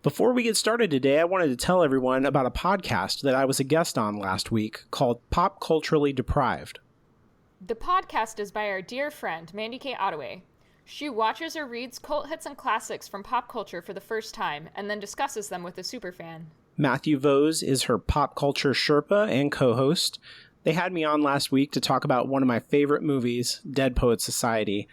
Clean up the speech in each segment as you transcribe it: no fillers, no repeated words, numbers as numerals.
Before we get started today, I wanted to tell everyone about a podcast that I was a guest on last week called Pop Culturally Deprived. The podcast is by our dear friend, Mandy K. Ottaway. She watches or reads cult hits and classics from pop culture for the first time and then discusses them with a superfan. Matthew Vose is her pop culture Sherpa and co-host. They had me on last week to talk about one of my favorite movies, Dead Poets Society.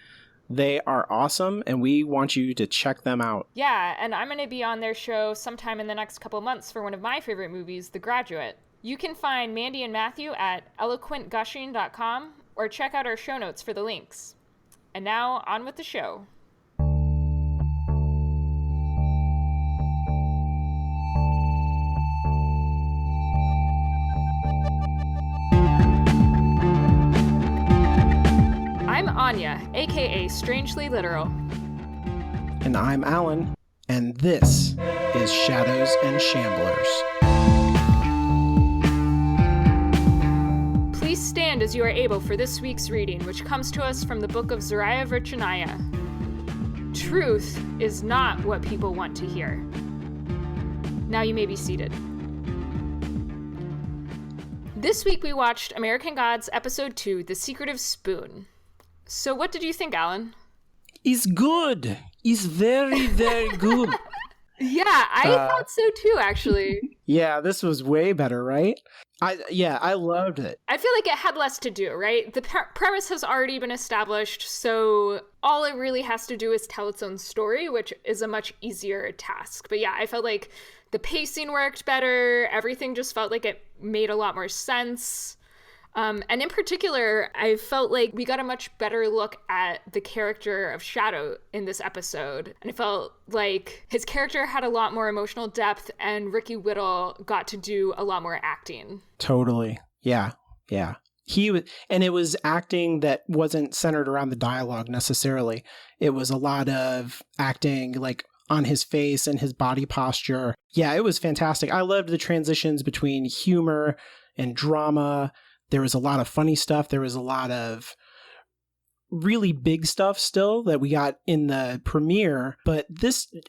They are awesome, and we want you to check them out. Yeah, and I'm going to be on their show sometime in the next couple months for one of my favorite movies, The Graduate. You can find Mandy and Matthew at eloquentgushing.com or check out our show notes for the links. And now, on with the show. I'm Anya, aka Strangely Literal. And I'm Alan, and this is Shadows and Shamblers. Please stand as you are able for this week's reading, which comes to us from the book of Zariah Virchaniah. Truth is not what people want to hear. Now you may be seated. This week we watched American Gods Episode 2, The Secretive Spoon. So what did you think, Alan? It's good. It's very, very good. Yeah, I thought so too, actually. Yeah, this was way better, right? I loved it. I feel like it had less to do, right? The premise has already been established, so all it really has to do is tell its own story, which is a much easier task. But yeah, I felt like the pacing worked better. Everything just felt like it made a lot more sense. And in particular, I felt like we got a much better look at the character of Shadow in this episode. And I felt like his character had a lot more emotional depth, and Ricky Whittle got to do a lot more acting. Totally. Yeah. And it was acting that wasn't centered around the dialogue necessarily. It was a lot of acting like on his face and his body posture. Yeah, it was fantastic. I loved the transitions between humor and drama. There was a lot of funny stuff. There was a lot of really big stuff still that we got in the premiere. But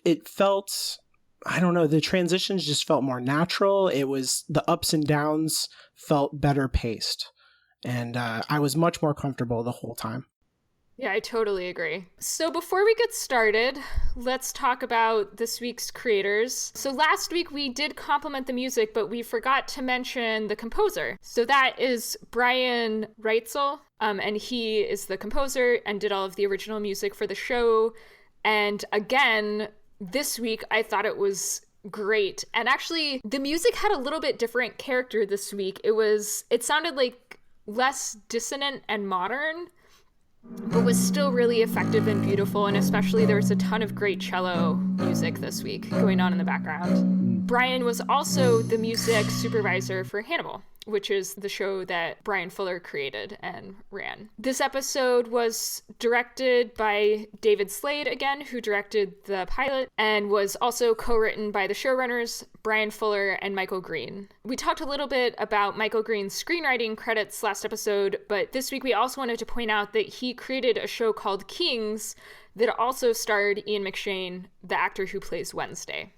it felt, I don't know, the transitions just felt more natural. It was, the ups and downs felt better paced. And I was much more comfortable the whole time. Yeah, I totally agree. So before we get started, let's talk about this week's creators. So last week we did compliment the music, but we forgot to mention the composer. So that is Brian Reitzel, and he is the composer and did all of the original music for the show. And again, this week I thought it was great. And actually, the music had a little bit different character this week. It sounded like less dissonant and modern, but was still really effective and beautiful, and especially there was a ton of great cello music this week going on in the background. Brian was also the music supervisor for Hannibal, which is the show that Brian Fuller created and ran. This episode was directed by David Slade again, who directed the pilot, and was also co-written by the showrunners Brian Fuller and Michael Green. We talked a little bit about Michael Green's screenwriting credits last episode, but this week we also wanted to point out that he created a show called Kings that also starred Ian McShane, the actor who plays Wednesday.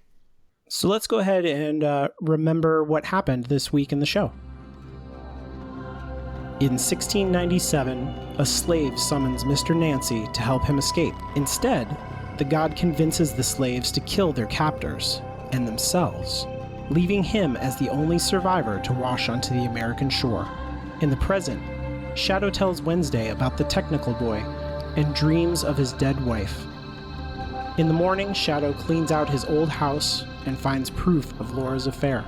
So let's go ahead and remember what happened this week in the show. In 1697, a slave summons Mr. Nancy to help him escape. Instead, the god convinces the slaves to kill their captors and themselves, leaving him as the only survivor to wash onto the American shore. In the present, Shadow tells Wednesday about the technical boy and dreams of his dead wife. In the morning, Shadow cleans out his old house and finds proof of Laura's affair.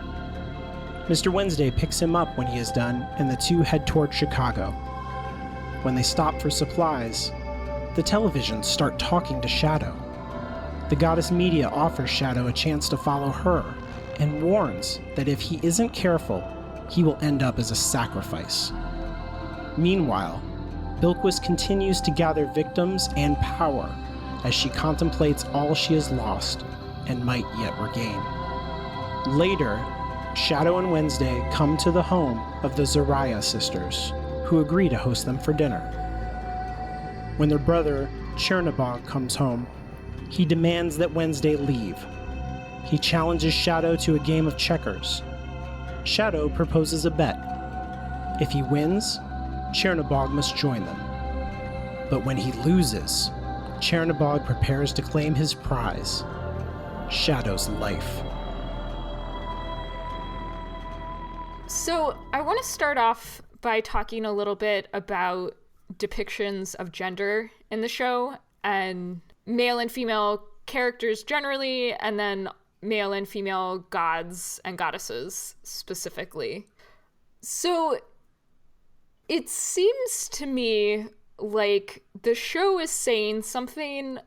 Mr. Wednesday picks him up when he is done, and the two head toward Chicago. When they stop for supplies, the televisions start talking to Shadow. The goddess Media offers Shadow a chance to follow her, and warns that if he isn't careful, he will end up as a sacrifice. Meanwhile, Bilquis continues to gather victims and power as she contemplates all she has lost and might yet regain. Later, Shadow and Wednesday come to the home of the Zariah sisters, who agree to host them for dinner. When their brother, Chernabog, comes home, he demands that Wednesday leave. He challenges Shadow to a game of checkers. Shadow proposes a bet. If he wins, Chernobog must join them. But when he loses, Chernobog prepares to claim his prize, Shadow's life. So I want to start off by talking a little bit about depictions of gender in the show, and male and female characters generally, and then male and female gods and goddesses specifically. So it seems to me like the show is saying something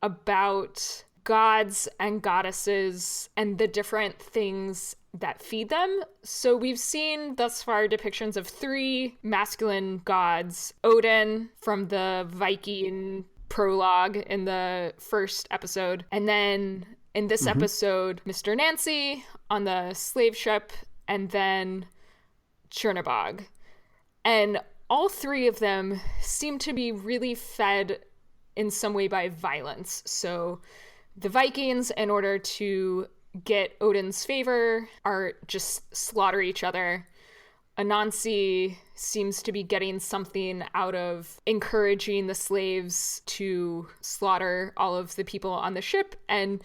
about gods and goddesses and the different things that feed them. So we've seen thus far depictions of 3 masculine gods: Odin from the Viking prologue in the first episode, and then in this episode, Mr. Nancy on the slave ship, and then Chernobog. And all 3 of them seem to be really fed in some way by violence. So the Vikings, in order to get Odin's favor, are just slaughter each other. Anansi seems to be getting something out of encouraging the slaves to slaughter all of the people on the ship. And,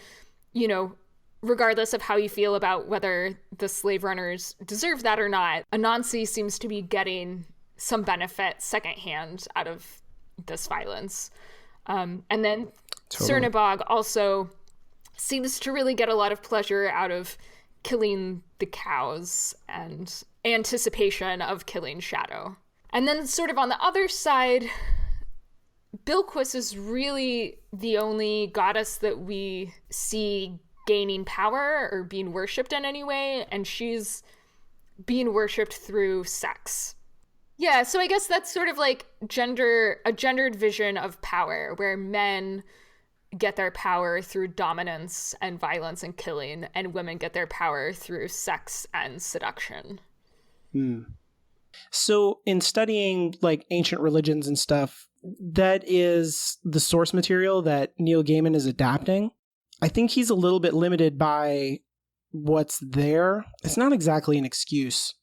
you know, regardless of how you feel about whether the slave runners deserve that or not, Anansi seems to be getting some benefit secondhand out of this violence. And then Chernobog also seems to really get a lot of pleasure out of killing the cows and anticipation of killing Shadow. And then sort of on the other side, Bilquis is really the only goddess that we see gaining power or being worshipped in any way, and she's being worshipped through sex. Yeah, so I guess that's sort of like a gendered vision of power, where men get their power through dominance and violence and killing, and women get their power through sex and seduction. So in studying like ancient religions and stuff, that is the source material that Neil Gaiman is adapting. I think he's a little bit limited by what's there. It's not exactly an excuse.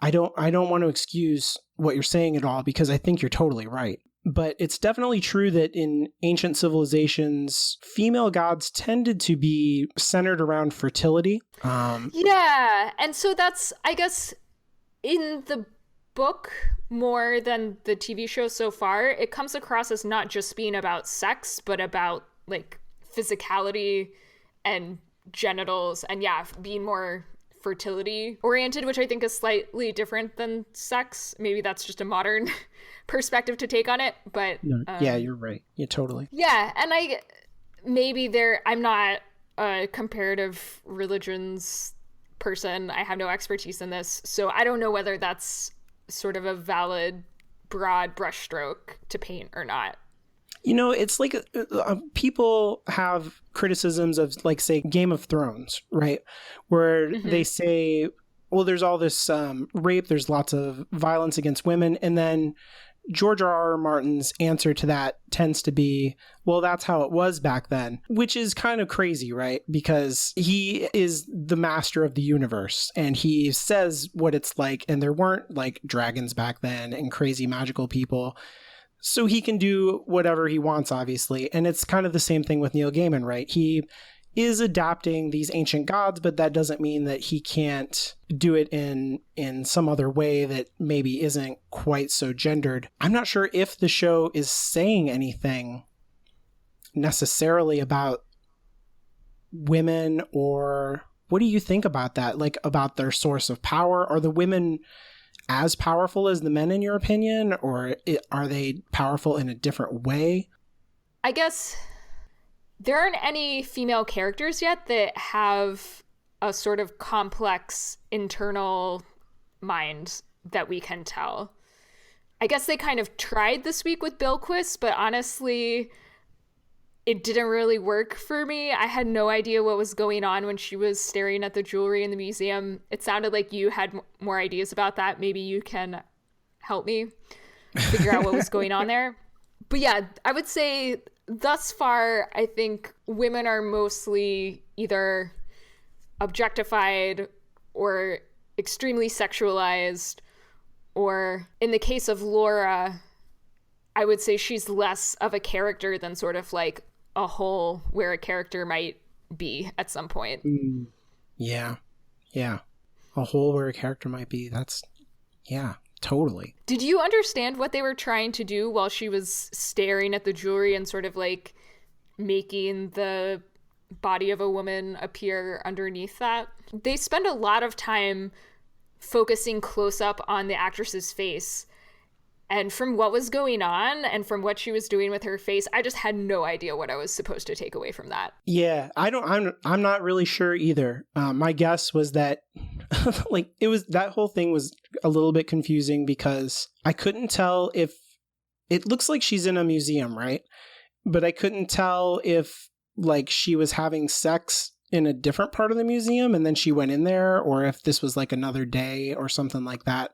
I don't want to excuse what you're saying at all, because I think you're totally right. But it's definitely true that in ancient civilizations, female gods tended to be centered around fertility. Yeah, and so that's, I guess, in the book more than the TV show so far, it comes across as not just being about sex, but about like physicality and genitals, and yeah, being more fertility oriented, which I think is slightly different than sex. Maybe that's just a modern perspective to take on it, but yeah, you're right. Yeah, totally. Yeah, and I'm not a comparative religions person. I have no expertise in this, so I don't know whether that's sort of a valid broad brushstroke to paint or not. You know, it's like people have criticisms of, like, say, Game of Thrones, right? Where they say, well, there's all this rape, there's lots of violence against women, and then George R.R. Martin's answer to that tends to be, well, that's how it was back then, which is kind of crazy, right? Because he is the master of the universe, and he says what it's like, and there weren't, like, dragons back then and crazy magical people. So he can do whatever he wants, obviously. And it's kind of the same thing with Neil Gaiman, right? He is adapting these ancient gods, but that doesn't mean that he can't do it in some other way that maybe isn't quite so gendered. I'm not sure if the show is saying anything necessarily about women, or what do you think about that? Like, about their source of power? Are the women as powerful as the men, in your opinion, or are they powerful in a different way? I guess there aren't any female characters yet that have a sort of complex internal mind that we can tell. I guess they kind of tried this week with Bilquis, but honestly, it didn't really work for me. I had no idea what was going on when she was staring at the jewelry in the museum. It sounded like you had more ideas about that. Maybe you can help me figure out what was going on there. But yeah, I would say thus far, I think women are mostly either objectified or extremely sexualized, or in the case of Laura, I would say she's less of a character than sort of like a hole where a character might be at some point. Yeah. A hole where a character might be. Yeah, totally. Did you understand what they were trying to do while she was staring at the jewelry and sort of like making the body of a woman appear underneath that? They spend a lot of time focusing close up on the actress's face. And from what was going on and from what she was doing with her face, I just had no idea what I was supposed to take away from that. Yeah, I'm not really sure either. My guess was that like that whole thing was a little bit confusing because I couldn't tell if it looks like she's in a museum, right? But I couldn't tell if like she was having sex in a different part of the museum and then she went in there, or if this was like another day or something like that.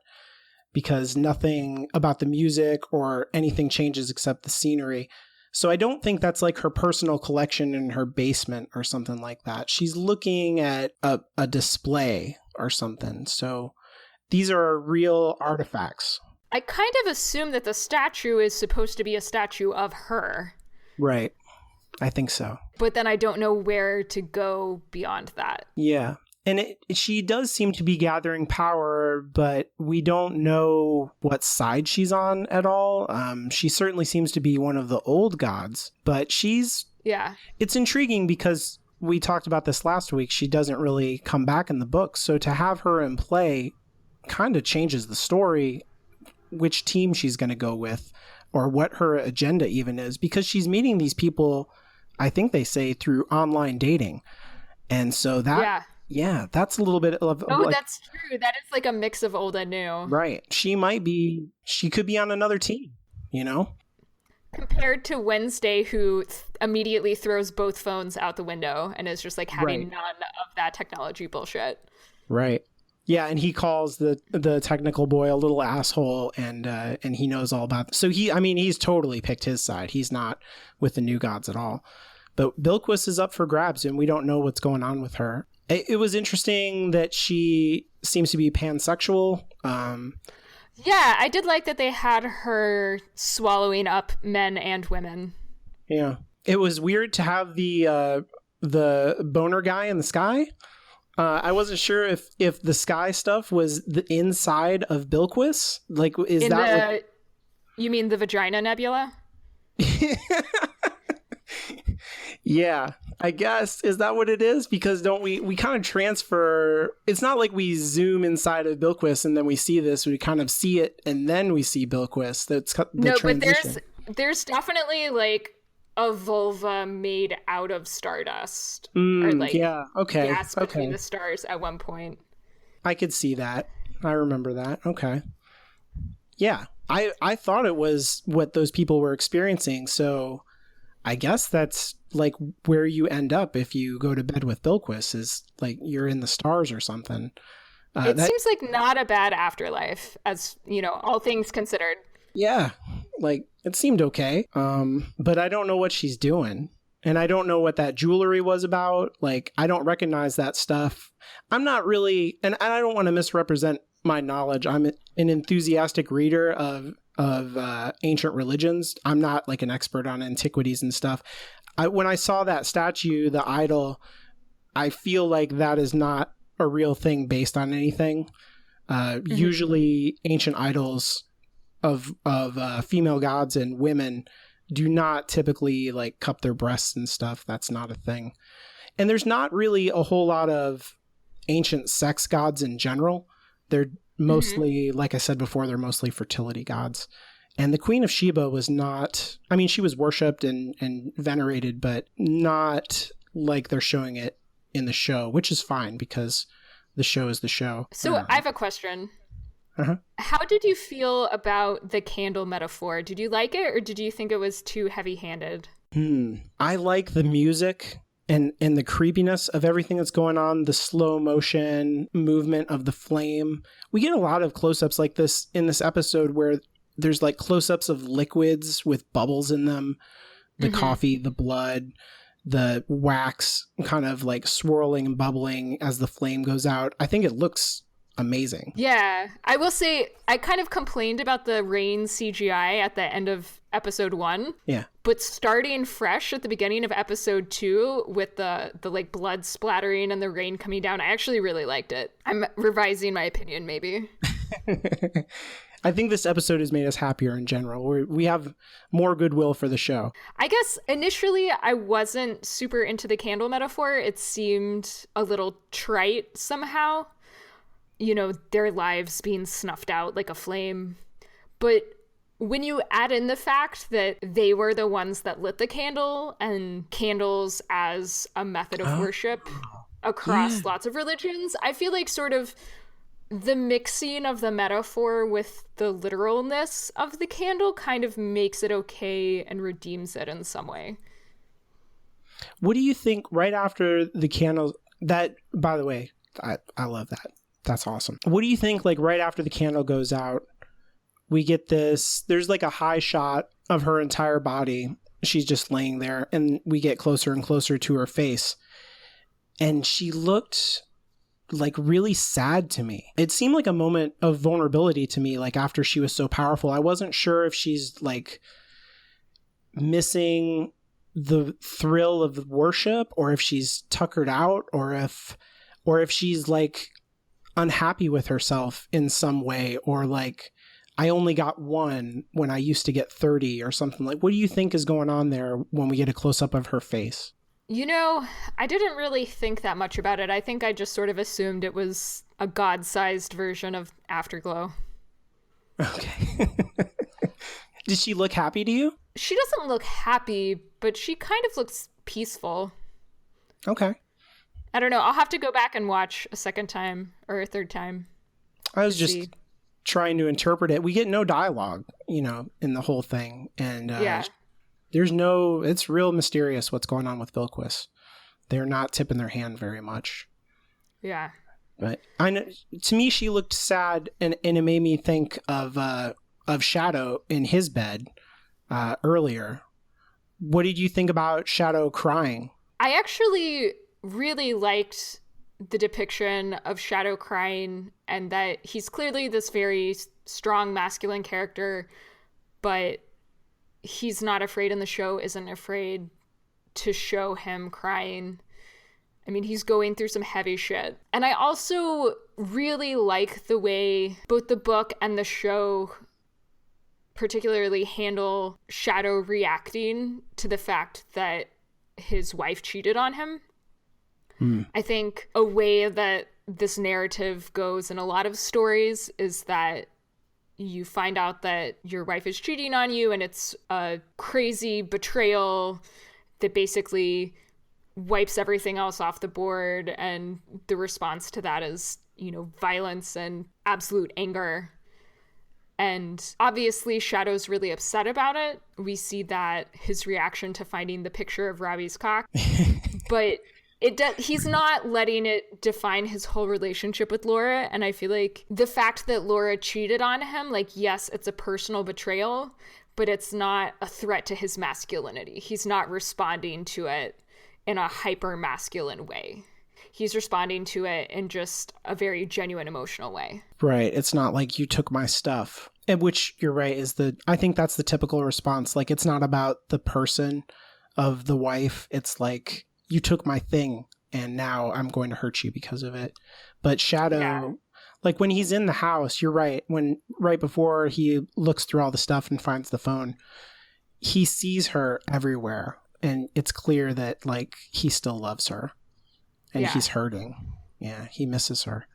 Because nothing about the music or anything changes except the scenery. So I don't think that's like her personal collection in her basement or something like that. She's looking at a display or something. So these are real artifacts. I kind of assume that the statue is supposed to be a statue of her. Right. I think so. But then I don't know where to go beyond that. Yeah. And she does seem to be gathering power, but we don't know what side she's on at all. She certainly seems to be one of the old gods, but it's intriguing because we talked about this last week. She doesn't really come back in the book. So to have her in play kind of changes the story, which team she's going to go with or what her agenda even is, because she's meeting these people, I think they say, through online dating. And so that... Yeah, that's a little bit of... that's true. That is like a mix of old and new. Right. She could be on another team, you know? Compared to Wednesday, who immediately throws both phones out the window and is just like having none of that technology bullshit. Right. Yeah, and he calls the technical boy a little asshole, and he knows all about... So he's totally picked his side. He's not with the new gods at all. But Bilquis is up for grabs, and we don't know what's going on with her. It was interesting that she seems to be pansexual. Yeah, I did like that they had her swallowing up men and women. Yeah. It was weird to have the boner guy in the sky. I wasn't sure if the sky stuff was the inside of Bilquis. Like, you mean the Vagina Nebula? Yeah, I guess. Is that what it is? Because don't we kind of transfer... It's not like we zoom inside of Bilquis and then we see this. We kind of see it and then we see Bilquis. That's the transition. But there's definitely like a vulva made out of stardust. Or like gas between the stars at one point. I could see that. I remember that. Okay. Yeah, I thought it was what those people were experiencing, so... I guess that's like where you end up if you go to bed with Bilquis, is like you're in the stars or something. It seems like not a bad afterlife, as you know, all things considered. Yeah, like it seemed okay. But I don't know what she's doing, and I don't know what that jewelry was about. Like I don't recognize that stuff. I'm not really, and I don't want to misrepresent my knowledge. I'm an enthusiastic reader of ancient religions. I'm not like an expert on antiquities and stuff. When I saw that statue, the idol, I feel like that is not a real thing based on anything. Usually ancient idols of female gods and women do not typically like cup their breasts and stuff. That's not a thing. And there's not really a whole lot of ancient sex gods in general. They're mostly, like I said before, they're mostly fertility gods. And the Queen of Sheba was not, I mean, she was worshipped and venerated, but not like they're showing it in the show, which is fine because the show is the show. So I have a question. How did you feel about the candle metaphor? Did you like it, or did you think it was too heavy-handed? I like the music and the creepiness of everything that's going on, the slow motion movement of the flame. We get a lot of close-ups like this in this episode where there's like close-ups of liquids with bubbles in them, the coffee, the blood, the wax kind of like swirling and bubbling as the flame goes out. I think it looks amazing. Yeah, I will say I kind of complained about the rain CGI at the end of episode 1. Yeah. But starting fresh at the beginning of episode 2 with the like blood splattering and the rain coming down, I actually really liked it. I'm revising my opinion maybe. I think this episode has made us happier in general. We have more goodwill for the show. I guess initially I wasn't super into the candle metaphor. It seemed a little trite somehow. You know, their lives being snuffed out like a flame. But when you add in the fact that they were the ones that lit the candle, and candles as a method of worship across lots of religions, I feel like sort of the mixing of the metaphor with the literalness of the candle kind of makes it okay and redeems it in some way. What do you think right after the candle, that, by the way, I love that. That's awesome. What do you think, like, right after the candle goes out, we get this, there's like a high shot of her entire body. She's just laying there, and we get closer and closer to her face. And she looked like really sad to me. It seemed like a moment of vulnerability to me, like after she was so powerful. I wasn't sure if she's like missing the thrill of worship, or if she's tuckered out, or if she's like unhappy with herself in some way, or like, I only got one when I used to get 30 or something. Like, what do you think is going on there when we get a close-up of her face? You know, I didn't really think that much about it. I think I just sort of assumed it was a God-sized version of Afterglow. Okay. Did she look happy to you? She doesn't look happy, but she kind of looks peaceful. Okay. I don't know. I'll have to go back and watch a second time or a third time. I was just trying to interpret it. We get no dialogue, you know, in the whole thing. And there's no, it's real mysterious what's going on with Bilquis. They're not tipping their hand very much. Yeah. But I know, to me, she looked sad, and it made me think of Shadow in his bed earlier. What did you think about Shadow crying? I actually really liked the depiction of Shadow crying, and that he's clearly this very strong masculine character, but he's not afraid in the show, isn't afraid to show him crying. I mean, he's going through some heavy shit. And I also really like the way both the book and the show particularly handle Shadow reacting to the fact that his wife cheated on him. I think a way that this narrative goes in a lot of stories is that you find out that your wife is cheating on you, and it's a crazy betrayal that basically wipes everything else off the board, and the response to that is, you know, violence and absolute anger. And obviously Shadow's really upset about it. We see that his reaction to finding the picture of Robbie's cock, but he's not letting it define his whole relationship with Laura. And I feel like the fact that Laura cheated on him, like, yes, it's a personal betrayal, but it's not a threat to his masculinity. He's not responding to it in a hyper masculine way. He's responding to it in just a very genuine emotional way. Right. It's not like, you took my stuff. And which, you're right, I think that's the typical response. Like, it's not about the person of the wife. It's like, you took my thing, and now I'm going to hurt you because of it. But Shadow, like when he's in the house, you're right. Right before he looks through all the stuff and finds the phone, he sees her everywhere. And it's clear that, like, he still loves her, and he's hurting. Yeah, he misses her.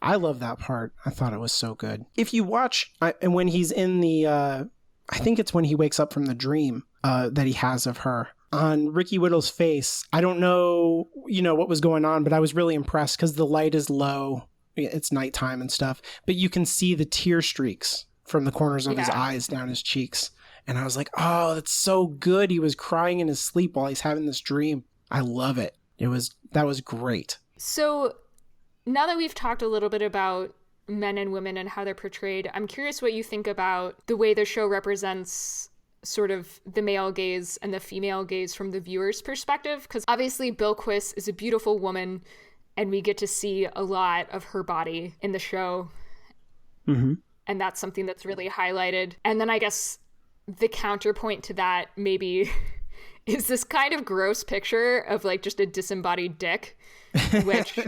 I love that part. I thought it was so good. If you watch, and when he's in the, I think it's when he wakes up from the dream that he has of her, on Ricky Whittle's face, I don't know, you know, what was going on, but I was really impressed because the light is low. It's nighttime and stuff, but you can see the tear streaks from the corners of his eyes down his cheeks. And I was like, oh, that's so good. He was crying in his sleep while he's having this dream. I love it. That was great. So now that we've talked a little bit about men and women and how they're portrayed, I'm curious what you think about the way the show represents sort of the male gaze and the female gaze from the viewer's perspective, because obviously Bilquis is a beautiful woman and we get to see a lot of her body in the show. Mm-hmm. And that's something that's really highlighted. And then I guess the counterpoint to that maybe is this kind of gross picture of like just a disembodied dick, which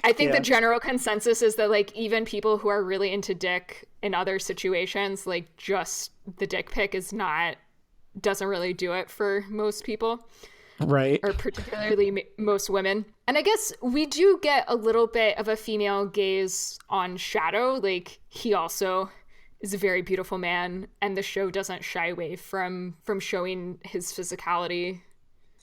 I think the general consensus is that like even people who are really into dick in other situations, like just the dick pic doesn't really do it for most people. Right. Or particularly most women. And I guess we do get a little bit of a female gaze on Shadow. Like, he also is a very beautiful man, and the show doesn't shy away from showing his physicality.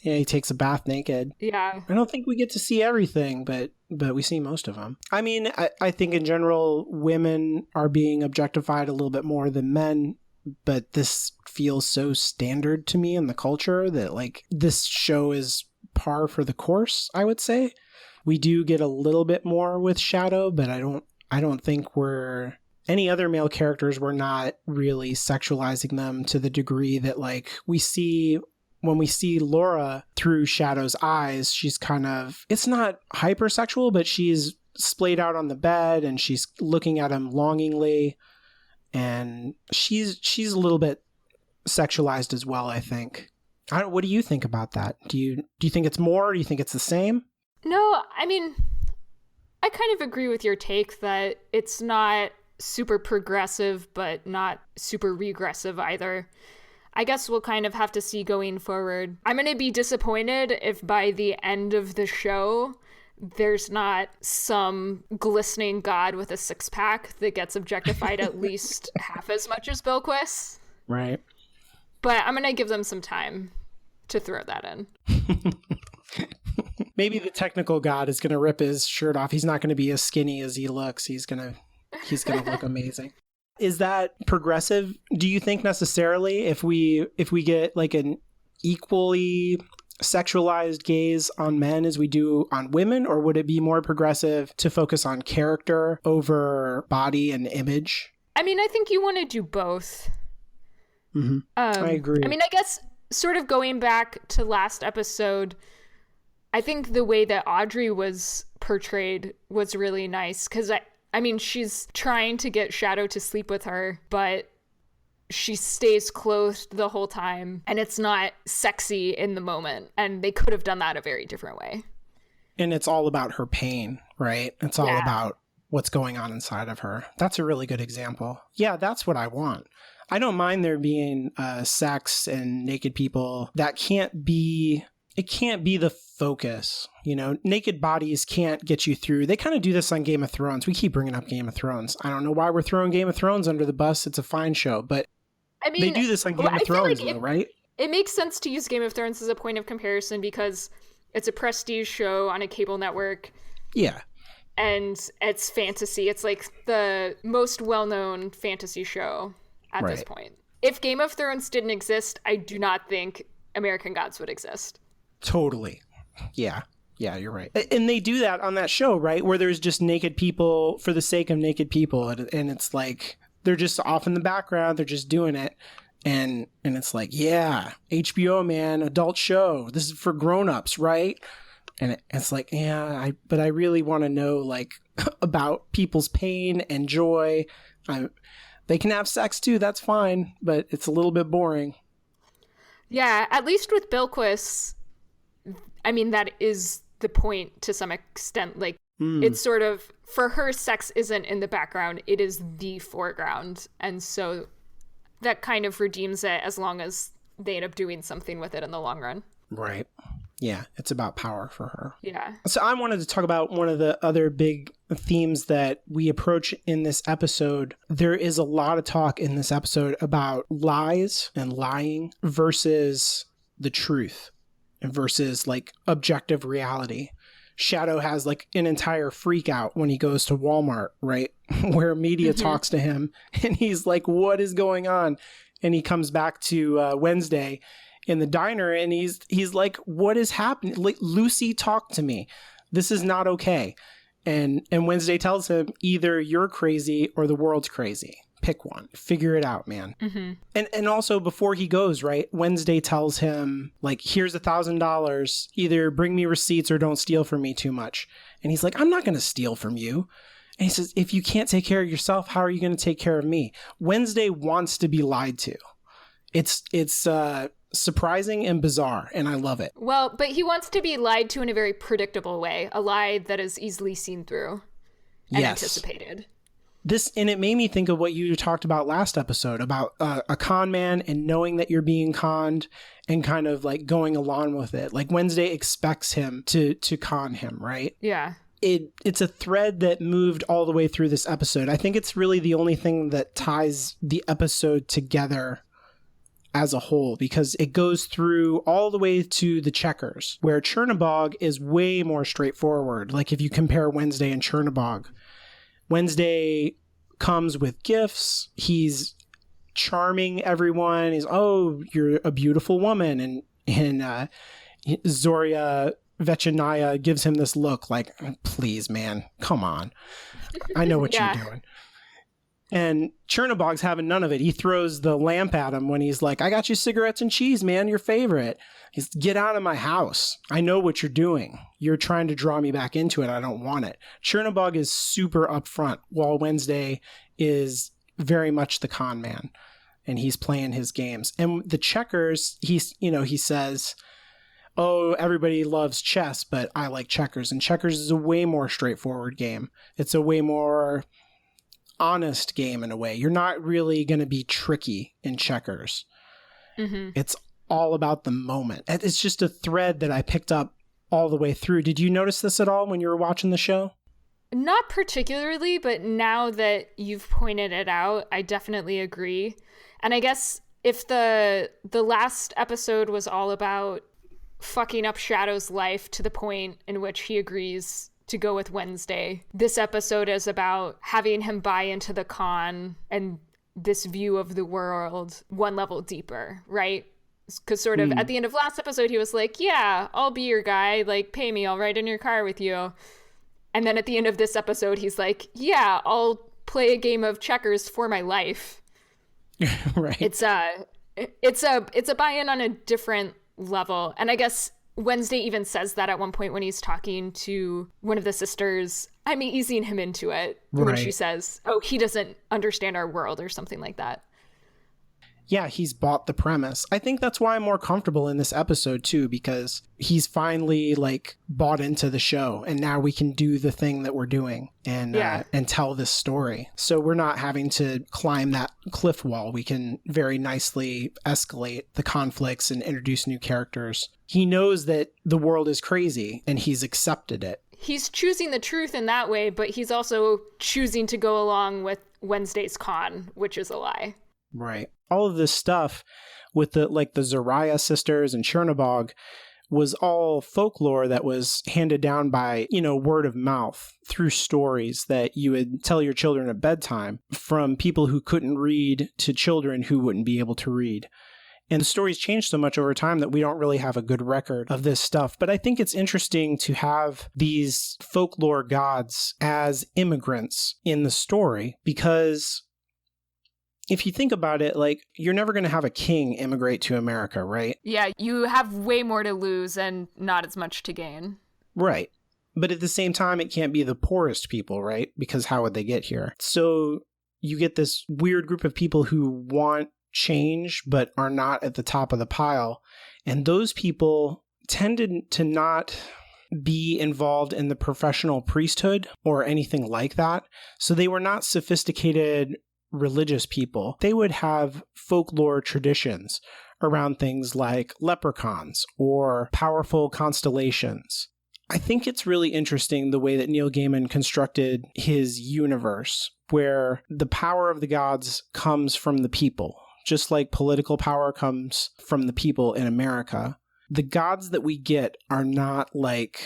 Yeah, he takes a bath naked. Yeah. I don't think we get to see everything, but we see most of them. I mean, I think in general, women are being objectified a little bit more than men, but this feels so standard to me in the culture that like this show is par for the course, I would say. We do get a little bit more with Shadow, but I don't think any other male characters, we're not really sexualizing them to the degree that like we see when we see Laura through Shadow's eyes. She's kind of, it's not hypersexual, but she's splayed out on the bed and she's looking at him longingly. And she's a little bit sexualized as well, I think. What do you think about that? Do you think it's more? Or do you think it's the same? No, I mean, I kind of agree with your take that it's not super progressive, but not super regressive either. I guess we'll kind of have to see going forward. I'm going to be disappointed if by the end of the show there's not some glistening god with a six-pack that gets objectified at least half as much as Bilquis. Right. But I'm going to give them some time to throw that in. Maybe the technical god is going to rip his shirt off. He's not going to be as skinny as he looks. He's going to look amazing. Is that progressive? Do you think necessarily if we get like an equally sexualized gaze on men as we do on women, or would it be more progressive to focus on character over body and image? I mean, I think you want to do both. Mm-hmm. I agree. I mean, I guess sort of going back to last episode, I think the way that Audrey was portrayed was really nice because I mean, she's trying to get Shadow to sleep with her, but she stays clothed the whole time, and it's not sexy in the moment. And they could have done that a very different way. And it's all about her pain, right? It's all about what's going on inside of her. That's a really good example. Yeah, that's what I want. I don't mind there being sex and naked people. It can't be the focus. You know, naked bodies can't get you through. They kind of do this on Game of Thrones. We keep bringing up Game of Thrones. I don't know why we're throwing Game of Thrones under the bus. It's a fine show, but I mean, they do this on Game of Thrones, though, right? It makes sense to use Game of Thrones as a point of comparison because it's a prestige show on a cable network. Yeah. And it's fantasy. It's like the most well-known fantasy show at this point. If Game of Thrones didn't exist, I do not think American Gods would exist. Totally. Yeah. Yeah, you're right. And they do that on that show, right? Where there's just naked people for the sake of naked people. And it's like, they're just off in the background. They're just doing it. And it's like, yeah, HBO, man, adult show. This is for grown-ups, right? And it's like, yeah, but I really want to know, like, about people's pain and joy. They can have sex, too. That's fine. But it's a little bit boring. Yeah, at least with Bilquis, I mean, that is the point to some extent. Like, it's sort of, for her, sex isn't in the background. It is the foreground. And so that kind of redeems it as long as they end up doing something with it in the long run. Right. Yeah, it's about power for her. Yeah. So I wanted to talk about one of the other big themes that we approach in this episode. There is a lot of talk in this episode about lies and lying versus the truth and versus like objective reality. Shadow has like an entire freak out when he goes to Walmart, right? Where media talks to him and he's like, what is going on? And he comes back to Wednesday in the diner and he's like, what is happening? Like, Lucy, talk to me. This is not okay. And Wednesday tells him either you're crazy or the world's crazy. Pick one. Figure it out, man. Mm-hmm. And also before he goes, right, Wednesday tells him, like, here's $1,000. Either bring me receipts or don't steal from me too much. And he's like, I'm not going to steal from you. And he says, if you can't take care of yourself, how are you going to take care of me? Wednesday wants to be lied to. It's surprising and bizarre, and I love it. Well, but he wants to be lied to in a very predictable way, a lie that is easily seen through and anticipated. And it made me think of what you talked about last episode about a con man and knowing that you're being conned and kind of like going along with it. Like Wednesday expects him to con him, right? Yeah. It's a thread that moved all the way through this episode. I think it's really the only thing that ties the episode together as a whole, because it goes through all the way to the checkers, where Chernabog is way more straightforward. Like if you compare Wednesday and Chernabog, Wednesday comes with gifts. He's charming everyone. He's, oh, you're a beautiful woman. And Zoria Vechinaya gives him this look like, please, man, come on. I know what you're doing. And Chernabog's having none of it. He throws the lamp at him when he's like, I got you cigarettes and cheese, man, your favorite. He's, get out of my house. I know what you're doing. You're trying to draw me back into it. I don't want it. Chernabog is super upfront, while Wednesday is very much the con man. And he's playing his games. And the checkers, he says, oh, everybody loves chess, but I like checkers. And checkers is a way more straightforward game. It's a way more honest game in a way. You're not really going to be tricky in checkers. Mm-hmm. It's all about the moment. It's just a thread that I picked up all the way through. Did you notice this at all when you were watching the show? Not particularly, but now that you've pointed it out, I definitely agree. And I guess if the last episode was all about fucking up Shadow's life to the point in which he agrees to go with Wednesday, this episode is about having him buy into the con and this view of the world one level deeper, right? Because sort of at the end of last episode, he was like, yeah, I'll be your guy, like, pay me, I'll ride in your car with you. And then at the end of this episode, he's like, yeah, I'll play a game of checkers for my life. Right. It's a buy-in on a different level. And I guess Wednesday even says that at one point when he's talking to one of the sisters. I'm easing him into it when she says, oh, he doesn't understand our world or something like that. Yeah, he's bought the premise. I think that's why I'm more comfortable in this episode too, because he's finally like bought into the show, and now we can do the thing that we're doing and tell this story. So we're not having to climb that cliff wall. We can very nicely escalate the conflicts and introduce new characters. He knows that the world is crazy and he's accepted it. He's choosing the truth in that way, but he's also choosing to go along with Wednesday's con, which is a lie. Right. All of this stuff with the Zoria sisters and Chernabog was all folklore that was handed down by, word of mouth through stories that you would tell your children at bedtime from people who couldn't read to children who wouldn't be able to read. And the stories changed so much over time that we don't really have a good record of this stuff. But I think it's interesting to have these folklore gods as immigrants in the story, because if you think about it, like, you're never going to have a king immigrate to America, right? Yeah, you have way more to lose and not as much to gain. Right. But at the same time, it can't be the poorest people, right? Because how would they get here? So you get this weird group of people who want change but are not at the top of the pile. And those people tended to not be involved in the professional priesthood or anything like that. So they were not sophisticated religious people. They would have folklore traditions around things like leprechauns or powerful constellations. I think it's really interesting the way that Neil Gaiman constructed his universe, where the power of the gods comes from the people, just like political power comes from the people in America. The gods that we get are not like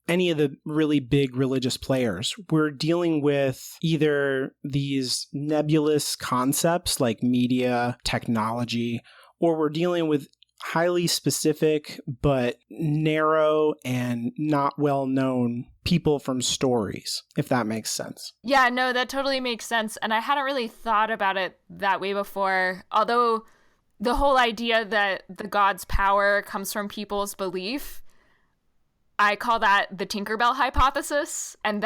any of the really big religious players. We're dealing with either these nebulous concepts like media, technology, or we're dealing with highly specific but narrow and not well known people from stories, if that makes sense. Yeah, no, that totally makes sense. And I hadn't really thought about it that way before. Although the whole idea that the god's power comes from people's belief, I call that the Tinkerbell hypothesis, and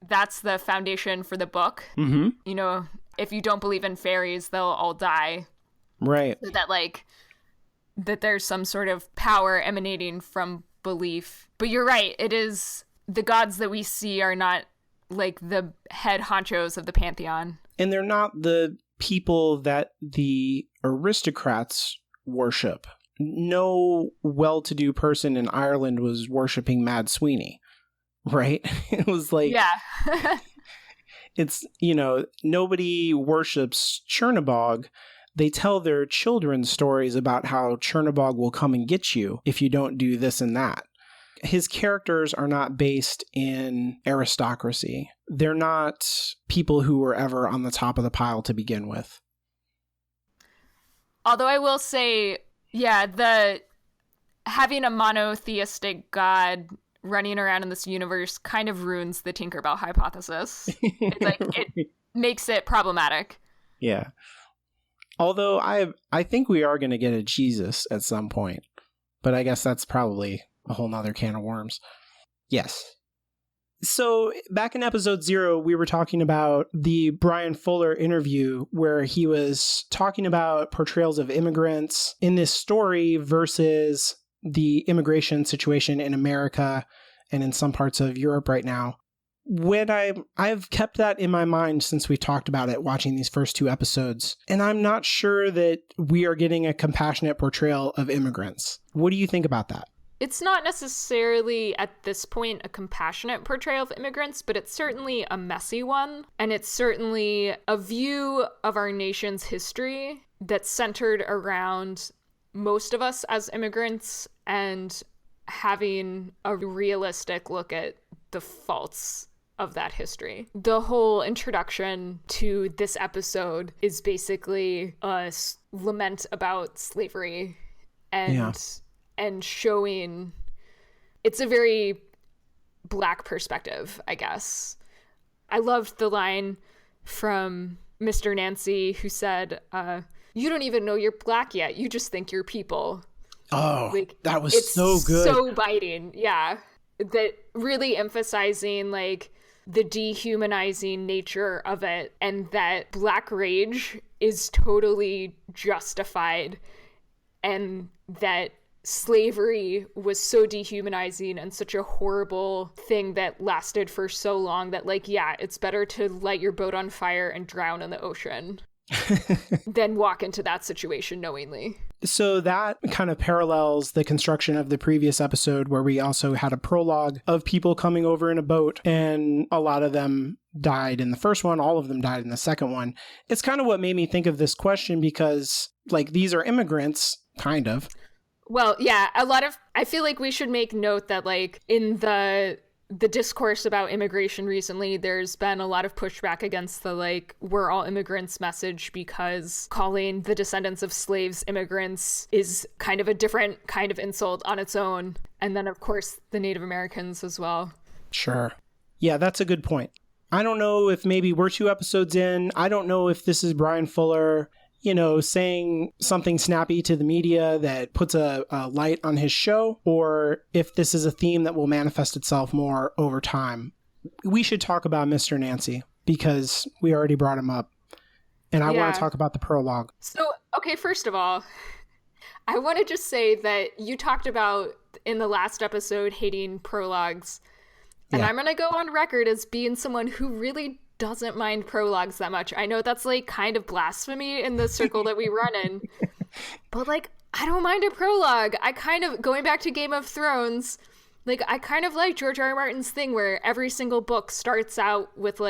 that's the foundation for the book. Mm-hmm. You know, if you don't believe in fairies, they'll all die. Right. So that there's some sort of power emanating from belief. But you're right, it is the gods that we see are not like the head honchos of the pantheon. And they're not the people that the aristocrats worship. No well-to-do person in Ireland was worshiping Mad Sweeney, right? It was like... Yeah. It's, nobody worships Chernabog. They tell their children stories about how Chernabog will come and get you if you don't do this and that. His characters are not based in aristocracy. They're not people who were ever on the top of the pile to begin with. Although I will say, yeah, having a monotheistic god running around in this universe kind of ruins the Tinkerbell hypothesis. It makes it problematic. Yeah. Although I think we are going to get a Jesus at some point, but I guess that's probably a whole nother can of worms. Yes. So back in episode 0, we were talking about the Brian Fuller interview where he was talking about portrayals of immigrants in this story versus the immigration situation in America and in some parts of Europe right now. When I've kept that in my mind since we talked about it, watching these first 2 episodes, and I'm not sure that we are getting a compassionate portrayal of immigrants. What do you think about that? It's not necessarily, at this point, a compassionate portrayal of immigrants, but it's certainly a messy one. And it's certainly a view of our nation's history that's centered around most of us as immigrants and having a realistic look at the faults of that history. The whole introduction to this episode is basically a lament about slavery and showing it's a very Black perspective, I guess. I loved the line from Mr. Nancy who said, you don't even know you're Black yet. You just think you're people. Oh, that was so good. So biting. Yeah. That really emphasizing the dehumanizing nature of it, and that Black rage is totally justified, and that slavery was so dehumanizing and such a horrible thing that lasted for so long that it's better to light your boat on fire and drown in the ocean than walk into that situation knowingly. So that kind of parallels the construction of the previous episode where we also had a prologue of people coming over in a boat, and a lot of them died in the first one. All of them died in the second one. It's kind of what made me think of this question because these are immigrants, kind of. Well, yeah, I feel like we should make note that in the discourse about immigration recently, there's been a lot of pushback against the we're all immigrants message, because calling the descendants of slaves immigrants is kind of a different kind of insult on its own. And then, of course, the Native Americans as well. Sure. Yeah, that's a good point. I don't know if maybe we're 2 episodes in. I don't know if this is Brian Fuller, saying something snappy to the media that puts a light on his show, or if this is a theme that will manifest itself more over time. We should talk about Mr. Nancy because we already brought him up, and I want to talk about the prologue. So, okay, first of all, I want to just say that you talked about in the last episode hating prologues, and I'm going to go on record as being someone who really doesn't mind prologues that much. I know that's kind of blasphemy in the circle that we run in, but I don't mind a prologue. I kind of, going back to Game of Thrones, I kind of like George R.R. Martin's thing where every single book starts out with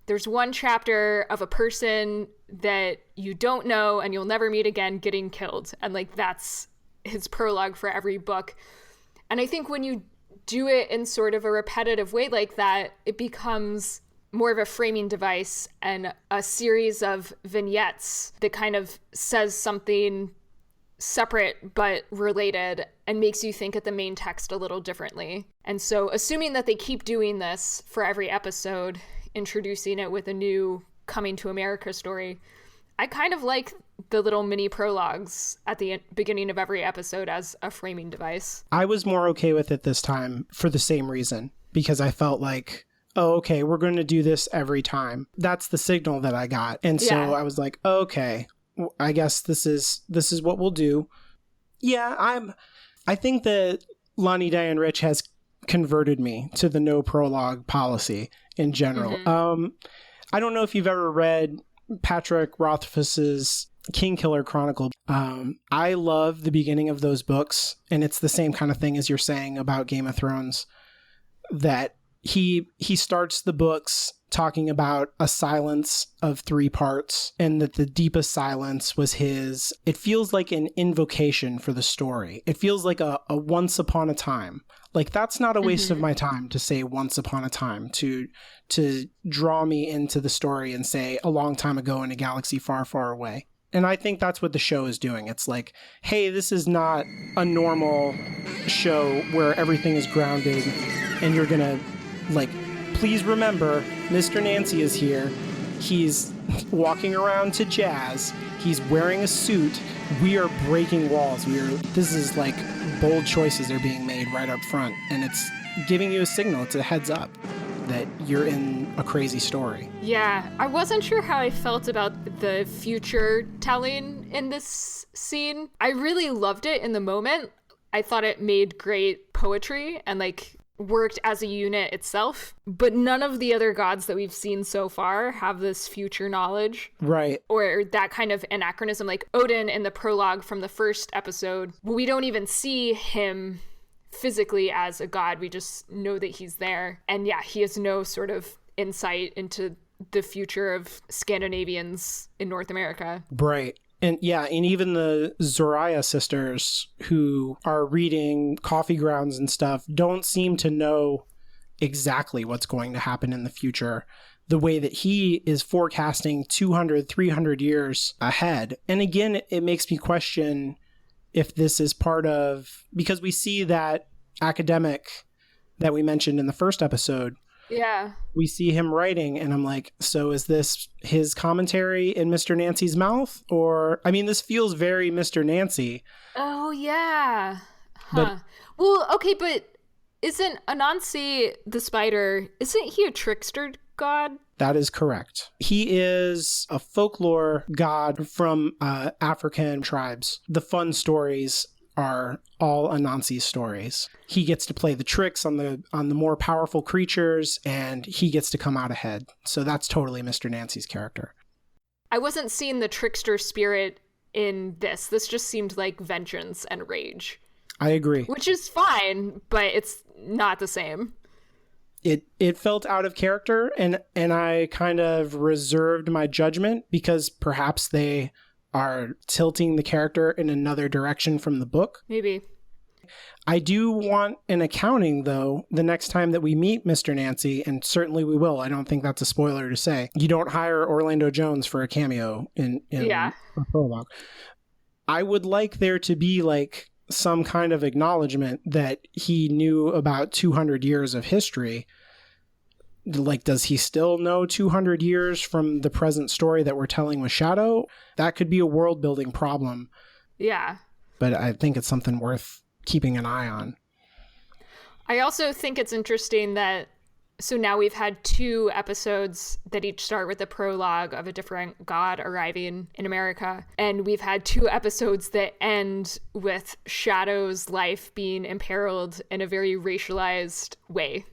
there's one chapter of a person that you don't know and you'll never meet again getting killed, and that's his prologue for every book. And I think when you do it in sort of a repetitive way like that, it becomes more of a framing device and a series of vignettes that kind of says something separate but related and makes you think at the main text a little differently. And so assuming that they keep doing this for every episode, introducing it with a new coming to America story, I kind of like the little mini prologues at the beginning of every episode as a framing device. I was more okay with it this time for the same reason, because I felt like, oh, okay, we're going to do this every time. That's the signal that I got. And so I was like, okay, I guess this is what we'll do. Yeah, I think that Lonnie Diane Rich has converted me to the no prologue policy in general. Mm-hmm. I don't know if you've ever read Patrick Rothfuss's Kingkiller Chronicle. I love the beginning of those books, and it's the same kind of thing as you're saying about Game of Thrones, that he starts the books talking about a silence of 3 parts, and that the deepest silence was his. It feels like an invocation for the story. It feels like a once upon a time. Like, that's not a waste of my time to say once upon a time, to draw me into the story and say a long time ago in a galaxy far, far away. And I think that's what the show is doing. It's like, hey, this is not a normal show where everything is grounded and you're going to, like, please remember, Mr. Nancy is here. He's walking around to jazz. He's wearing a suit. We are breaking walls. This is like bold choices are being made right up front. And it's giving you a signal. It's a heads up that you're in a crazy story. Yeah, I wasn't sure how I felt about the future telling in this scene. I really loved it in the moment. I thought it made great poetry and like worked as a unit itself, but none of the other gods that we've seen so far have this future knowledge. Right. Or that kind of anachronism. Like Odin in the prologue from the first episode, we don't even see him physically as a god. We just know that he's there. And yeah, he has no sort of insight into the future of Scandinavians in North America. Right. And yeah, and even the Zoraya sisters who are reading coffee grounds and stuff don't seem to know exactly what's going to happen in the future, the way that he is forecasting 200, 300 years ahead. And again, it makes me question if this is part of, because we see that academic that we mentioned in the first episode. Yeah. We see him writing, and I'm like, so is this his commentary in Mr. Nancy's mouth? Or, I mean, this feels very Mr. Nancy. Oh, yeah. Huh. Well, okay, but isn't Anansi the spider, isn't he a trickster god? That is correct. He is a folklore god from African tribes. The fun stories are all Anansi's stories. He gets to play the tricks on the more powerful creatures, and he gets to come out ahead. So that's totally Mr. Nancy's character. I wasn't seeing the trickster spirit in this. This just seemed like vengeance and rage. I agree. Which is fine, but it's not the same. It felt out of character, and I kind of reserved my judgment because perhaps they are tilting the character in another direction from the book. Maybe. I do want an accounting, though, the next time that we meet Mr. Nancy, and certainly we will. I don't think that's a spoiler to say. You don't hire Orlando Jones for a cameo in a prologue. I would like there to be like some kind of acknowledgement that he knew about 200 years of history. Like, does he still know 200 years from the present story that we're telling with Shadow? That could be a world building problem. Yeah. But I think it's something worth keeping an eye on. I also think it's interesting that, so now we've had 2 episodes that each start with a prologue of a different god arriving in America. And we've had 2 episodes that end with Shadow's life being imperiled in a very racialized way.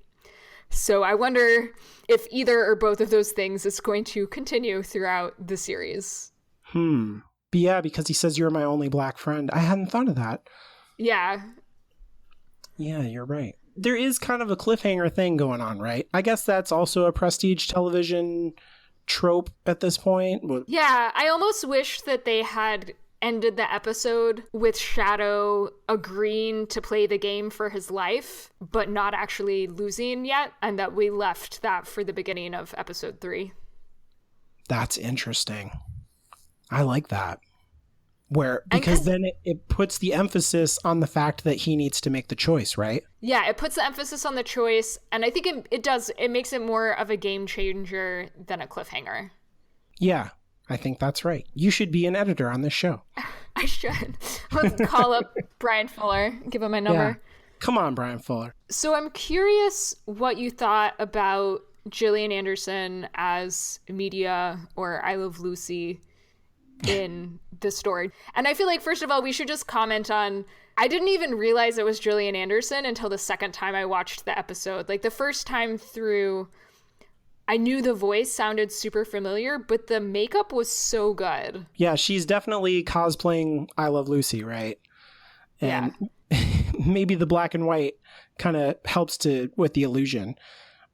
So I wonder if either or both of those things is going to continue throughout the series. But yeah, because he says, "You're my only black friend." I hadn't thought of that. Yeah. Yeah, you're right. There is kind of a cliffhanger thing going on, right? I guess that's also a prestige television trope at this point. Yeah, I almost wish that they had ended the episode with Shadow agreeing to play the game for his life, but not actually losing yet, and that we left that for the beginning of episode 3. That's interesting. I like that. Because then it puts the emphasis on the fact that he needs to make the choice, right? Yeah, it puts the emphasis on the choice, and I think it makes it more of a game changer than a cliffhanger. Yeah, I think that's right. You should be an editor on this show. I should. Let's call up Brian Fuller, give him my number. Yeah. Come on, Brian Fuller. So I'm curious what you thought about Gillian Anderson as Media or I Love Lucy in the story. And I feel like, first of all, we should just comment on, I didn't even realize it was Gillian Anderson until the second time I watched the episode. Like the first time through, I knew the voice sounded super familiar, but the makeup was so good. Yeah, she's definitely cosplaying I Love Lucy, right? And maybe the black and white kind of helps with the illusion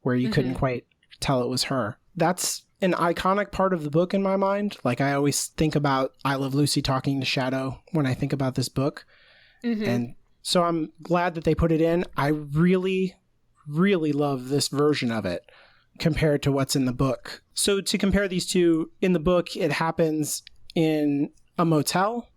where you couldn't quite tell it was her. That's an iconic part of the book in my mind. Like I always think about I Love Lucy talking to Shadow when I think about this book. And so I'm glad that they put it in. I really, really love this version of it compared to what's in the book. So to compare these two, in the book, it happens in a motel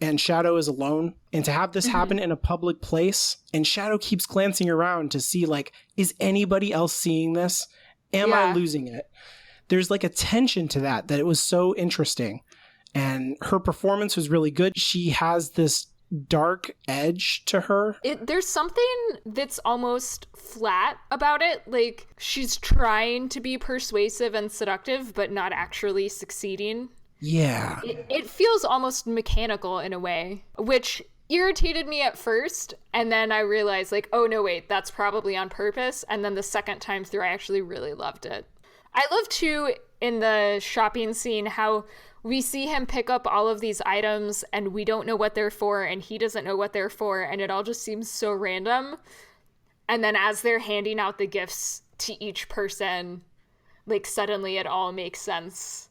and Shadow is alone. And to have this happen in a public place and Shadow keeps glancing around to see like, is anybody else seeing this? Am I losing it? There's like a tension to that it was so interesting. And her performance was really good. She has this dark edge to her. There's something that's almost flat about it. Like she's trying to be persuasive and seductive, but not actually succeeding. Yeah. It feels almost mechanical in a way, which irritated me at first. And then I realized like, oh no, wait, that's probably on purpose. And then the second time through, I actually really loved it. I love too in the shopping scene how we see him pick up all of these items and we don't know what they're for and he doesn't know what they're for and it all just seems so random. And then as they're handing out the gifts to each person, like suddenly it all makes sense.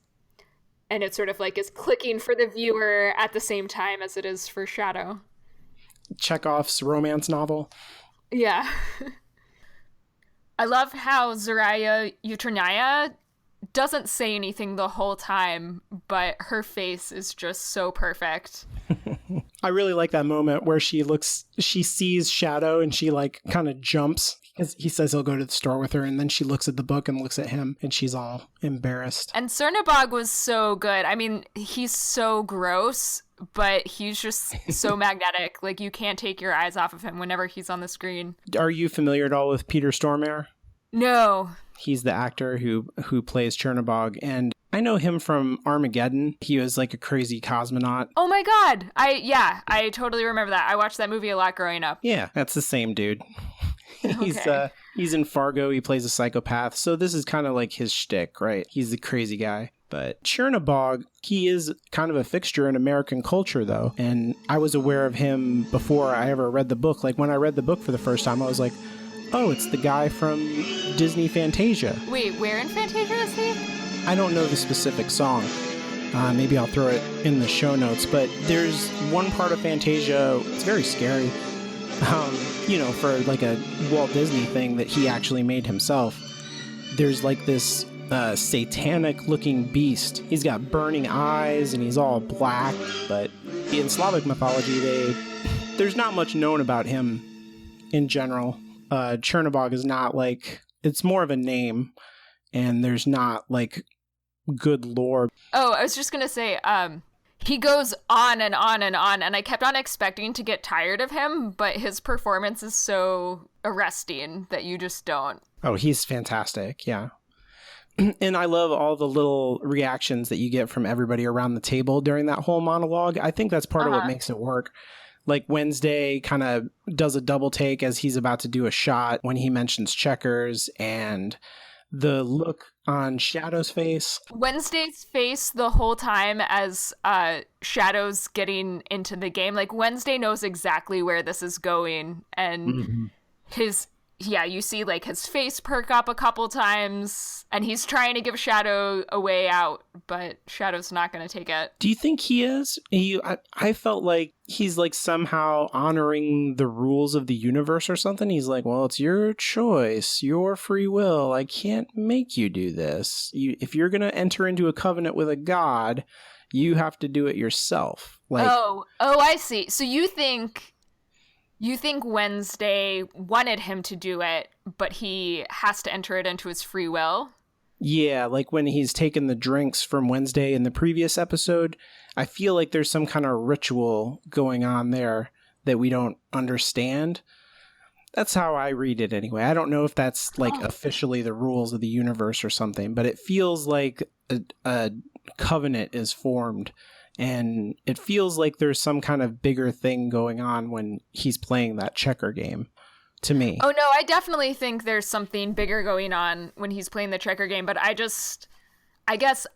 And it sort of like is clicking for the viewer at the same time as it is for Shadow. Chekhov's romance novel. Yeah. I love how Zoraya Utranaya doesn't say anything the whole time, but her face is just so perfect. I really like that moment where she sees Shadow and she like kind of jumps because he says he'll go to the store with her and then she looks at the book and looks at him and she's all embarrassed. And Cernabog was so good. I mean, he's so gross, but he's just so magnetic. Like you can't take your eyes off of him whenever he's on the screen. Are you familiar at all with Peter Stormare? No. He's the actor who plays Chernabog, and I know him from Armageddon. He was like a crazy cosmonaut. Oh my god. I totally remember that. I watched that movie a lot growing up. Yeah, that's the same dude. He's in Fargo. He plays a psychopath. So this is kind of like his shtick, right? He's the crazy guy. But Chernabog, he is kind of a fixture in American culture, though. And I was aware of him before I ever read the book. Like when I read the book for the first time, I was like, oh, it's the guy from Disney Fantasia. Wait, where in Fantasia is he? I don't know the specific song. Maybe I'll throw it in the show notes. But there's one part of Fantasia, it's very scary. For like a Walt Disney thing that he actually made himself. There's like this satanic looking beast. He's got burning eyes and he's all black. But in Slavic mythology, there's not much known about him in general. Chernabog is not like, it's more of a name and there's not like good lore. Oh, I was just gonna say, he goes on and on and on, and I kept on expecting to get tired of him, but his performance is so arresting that you just don't. Oh, he's fantastic, yeah. And I love all the little reactions that you get from everybody around the table during that whole monologue. I think that's part of what makes it work. Like Wednesday kind of does a double take as he's about to do a shot when he mentions checkers, and the look on Shadow's face. Wednesday's face the whole time as Shadow's getting into the game. Like Wednesday knows exactly where this is going, and you see like his face perk up a couple times, and he's trying to give Shadow a way out, but Shadow's not going to take it. Do you think he is? I felt like he's like somehow honoring the rules of the universe or something. He's like, well, it's your choice, your free will. I can't make you do this. If you're going to enter into a covenant with a god, you have to do it yourself. Like, I see. So you think Wednesday wanted him to do it, but he has to enter it into his free will? Yeah, like when he's taken the drinks from Wednesday in the previous episode, I feel like there's some kind of ritual going on there that we don't understand. That's how I read it anyway. I don't know if that's like officially the rules of the universe or something, but it feels like a covenant is formed. And it feels like there's some kind of bigger thing going on when he's playing that checker game, to me. Oh, no, I definitely think there's something bigger going on when he's playing the checker game. But I guess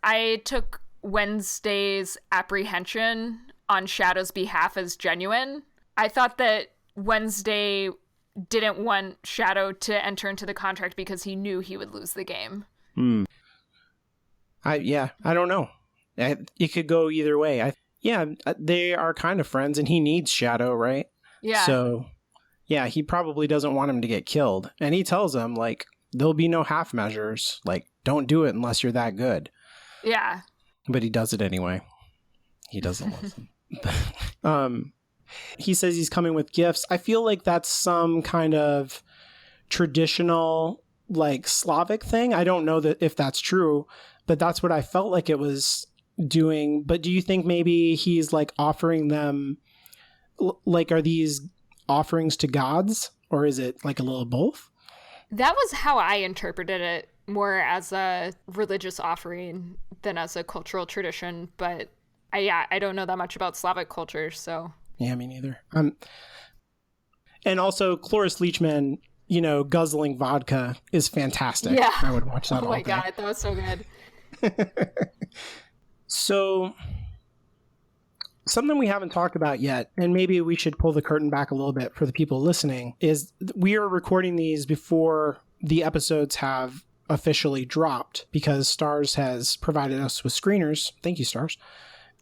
I took Wednesday's apprehension on Shadow's behalf as genuine. I thought that Wednesday didn't want Shadow to enter into the contract because he knew he would lose the game. I don't know. It could go either way. They are kind of friends, and he needs Shadow, right? Yeah. So, yeah, he probably doesn't want him to get killed. And he tells him, like, there'll be no half measures. Like, don't do it unless you're that good. Yeah. But he does it anyway. He doesn't listen. He says he's coming with gifts. I feel like that's some kind of traditional, like, Slavic thing. I don't know if that's true, but that's what I felt like it was doing. But do you think maybe he's like offering them, like, are these offerings to gods, or is it like a little both? That was how I interpreted it, more as a religious offering than as a cultural tradition. But I don't know that much about Slavic culture, so yeah, me neither. And also Cloris Leachman, guzzling vodka is fantastic. Yeah, I would watch that all day. Oh my god, that was so good. So, something we haven't talked about yet, and maybe we should pull the curtain back a little bit for the people listening, is we are recording these before the episodes have officially dropped, because Stars has provided us with screeners. Thank you, Stars.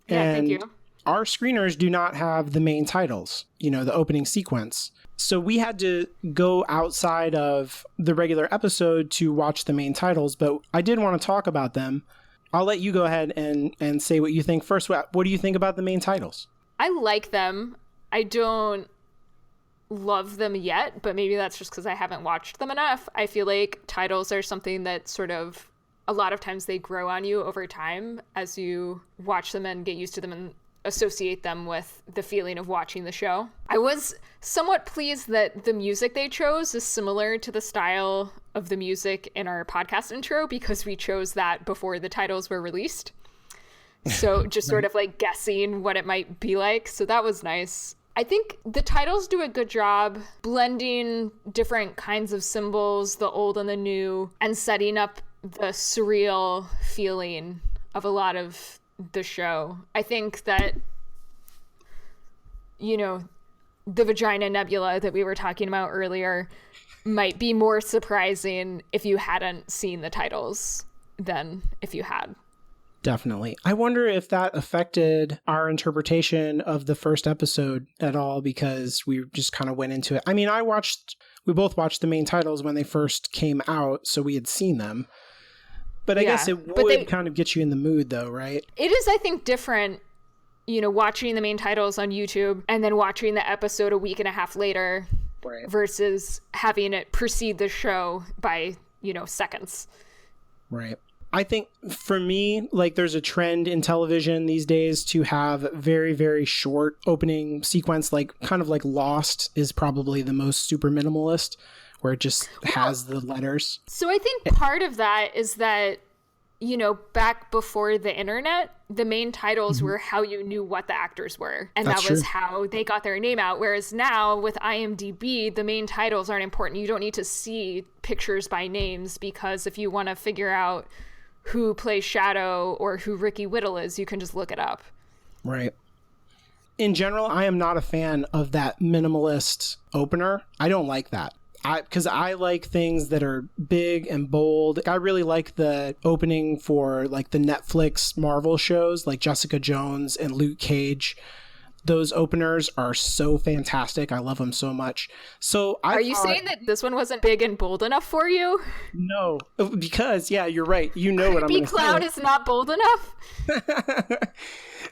Yeah, thank you. Our screeners do not have the main titles, the opening sequence. So we had to go outside of the regular episode to watch the main titles, but I did want to talk about them. I'll let you go ahead and say what you think first. What do you think about the main titles? I like them. I don't love them yet, but maybe that's just because I haven't watched them enough. I feel like titles are something that sort of, a lot of times they grow on you over time as you watch them and get used to them and associate them with the feeling of watching the show. I was somewhat pleased that the music they chose is similar to the style of the music in our podcast intro, because we chose that before the titles were released. So just sort of like guessing what it might be like. So that was nice. I think the titles do a good job blending different kinds of symbols, the old and the new, and setting up the surreal feeling of a lot of the show. I think that, the vagina nebula that we were talking about earlier might be more surprising if you hadn't seen the titles than if you had. Definitely. I wonder if that affected our interpretation of the first episode at all, because we just kind of went into it. I mean, we both watched the main titles when they first came out, so we had seen them. But I guess it would kind of get you in the mood, though, right? It is, I think, different, watching the main titles on YouTube and then watching the episode a week and a half later, right, versus having it precede the show by, seconds. Right. I think for me, like, there's a trend in television these days to have very, very short opening sequence, like kind of like Lost is probably the most super minimalist, where it just has the letters. So I think part of that is that, back before the internet, the main titles were how you knew what the actors were. And that was how they got their name out. Whereas now with IMDb, the main titles aren't important. You don't need to see pictures by names, because if you want to figure out who plays Shadow or who Ricky Whittle is, you can just look it up. Right. In general, I am not a fan of that minimalist opener. I don't like that. Because I like things that are big and bold. I really like the opening for like the Netflix Marvel shows like Jessica Jones and Luke Cage. Those openers are so fantastic. I love them so much. So Are you saying that this one wasn't big and bold enough for you? No, because, yeah, you're right. You know what I'm going to say. Creepy clown is not bold enough? I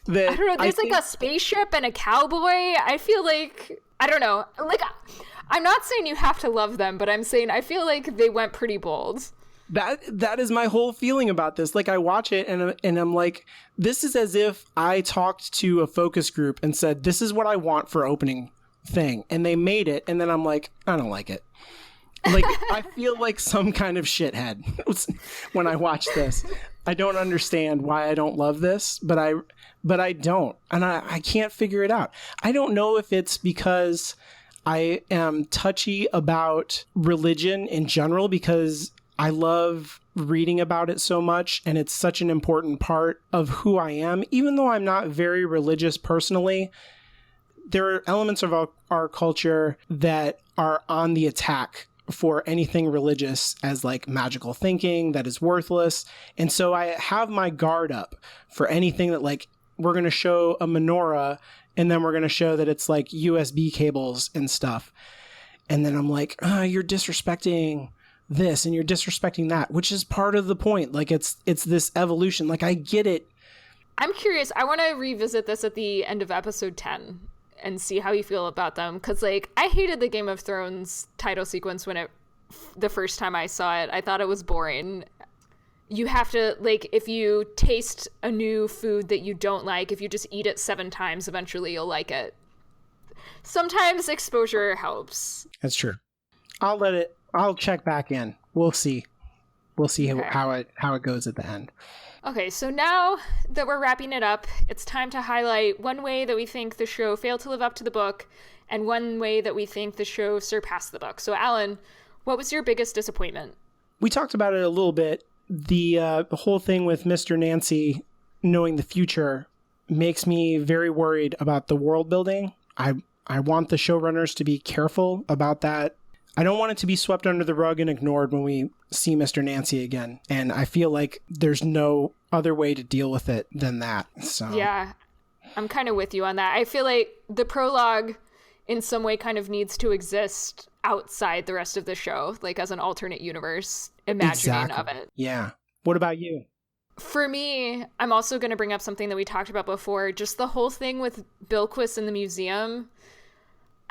don't know. There's like a spaceship and a cowboy. I feel like, I don't know. Like, I'm not saying you have to love them, but I'm saying I feel like they went pretty bold. That is my whole feeling about this. Like, I watch it and I'm like, this is as if I talked to a focus group and said, this is what I want for opening thing. And they made it. And then I'm like, I don't like it. Like, I feel like some kind of shithead when I watch this. I don't understand why I don't love this, but I don't. And I can't figure it out. I don't know if it's because I am touchy about religion in general, because I love reading about it so much, and it's such an important part of who I am. Even though I'm not very religious personally, there are elements of our culture that are on the attack for anything religious as like magical thinking that is worthless. And so I have my guard up for anything that, like, we're going to show a menorah and then we're going to show that it's like USB cables and stuff. And then I'm like, you're disrespecting this and you're disrespecting that, which is part of the point. Like, it's this evolution. Like, I get it. I'm curious. I want to revisit this at the end of episode 10 and see how you feel about them. Because, like, I hated the Game of Thrones title sequence the first time I saw it. I thought it was boring. You have to, like, if you taste a new food that you don't like, if you just eat it 7 times, eventually you'll like it. Sometimes exposure helps. That's true. I'll check back in. We'll see. We'll see Okay. how it goes at the end. Okay, so now that we're wrapping it up, it's time to highlight one way that we think the show failed to live up to the book and one way that we think the show surpassed the book. So, Alan, what was your biggest disappointment? We talked about it a little bit. The whole thing with Mr. Nancy knowing the future makes me very worried about the world building. I want the showrunners to be careful about that. I don't want it to be swept under the rug and ignored when we see Mr. Nancy again. And I feel like there's no other way to deal with it than that. So Yeah, I'm kind of with you on that. I feel like the prologue in some way kind of needs to exist outside the rest of the show, like as an alternate universe imagining of it. Yeah. What about you? For me, I'm also going to bring up something that we talked about before, just the whole thing with Bilquis in the museum.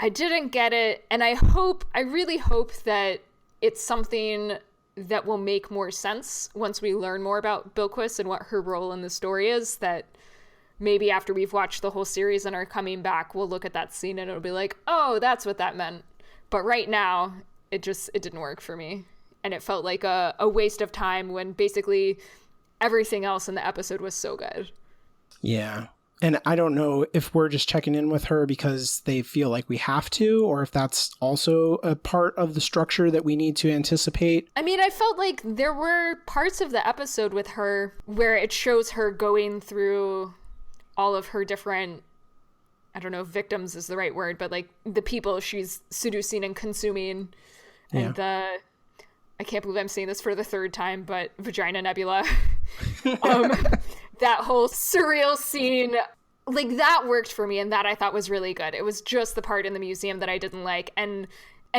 I didn't get it, and I really hope that it's something that will make more sense once we learn more about Bilquis and what her role in the story is, that maybe after we've watched the whole series and are coming back, we'll look at that scene and it'll be like, oh, that's what that meant. But right now, it didn't work for me. And it felt like a waste of time when basically everything else in the episode was so good. Yeah. And I don't know if we're just checking in with her because they feel like we have to, or if that's also a part of the structure that we need to anticipate. I mean, I felt like there were parts of the episode with her where it shows her going through all of her different, I don't know if victims is the right word, but like the people she's seducing and consuming. And I can't believe I'm saying this for the 3rd time, but Vagina Nebula. That whole surreal scene, like that worked for me, and that I thought was really good. It was just the part in the museum that I didn't like, and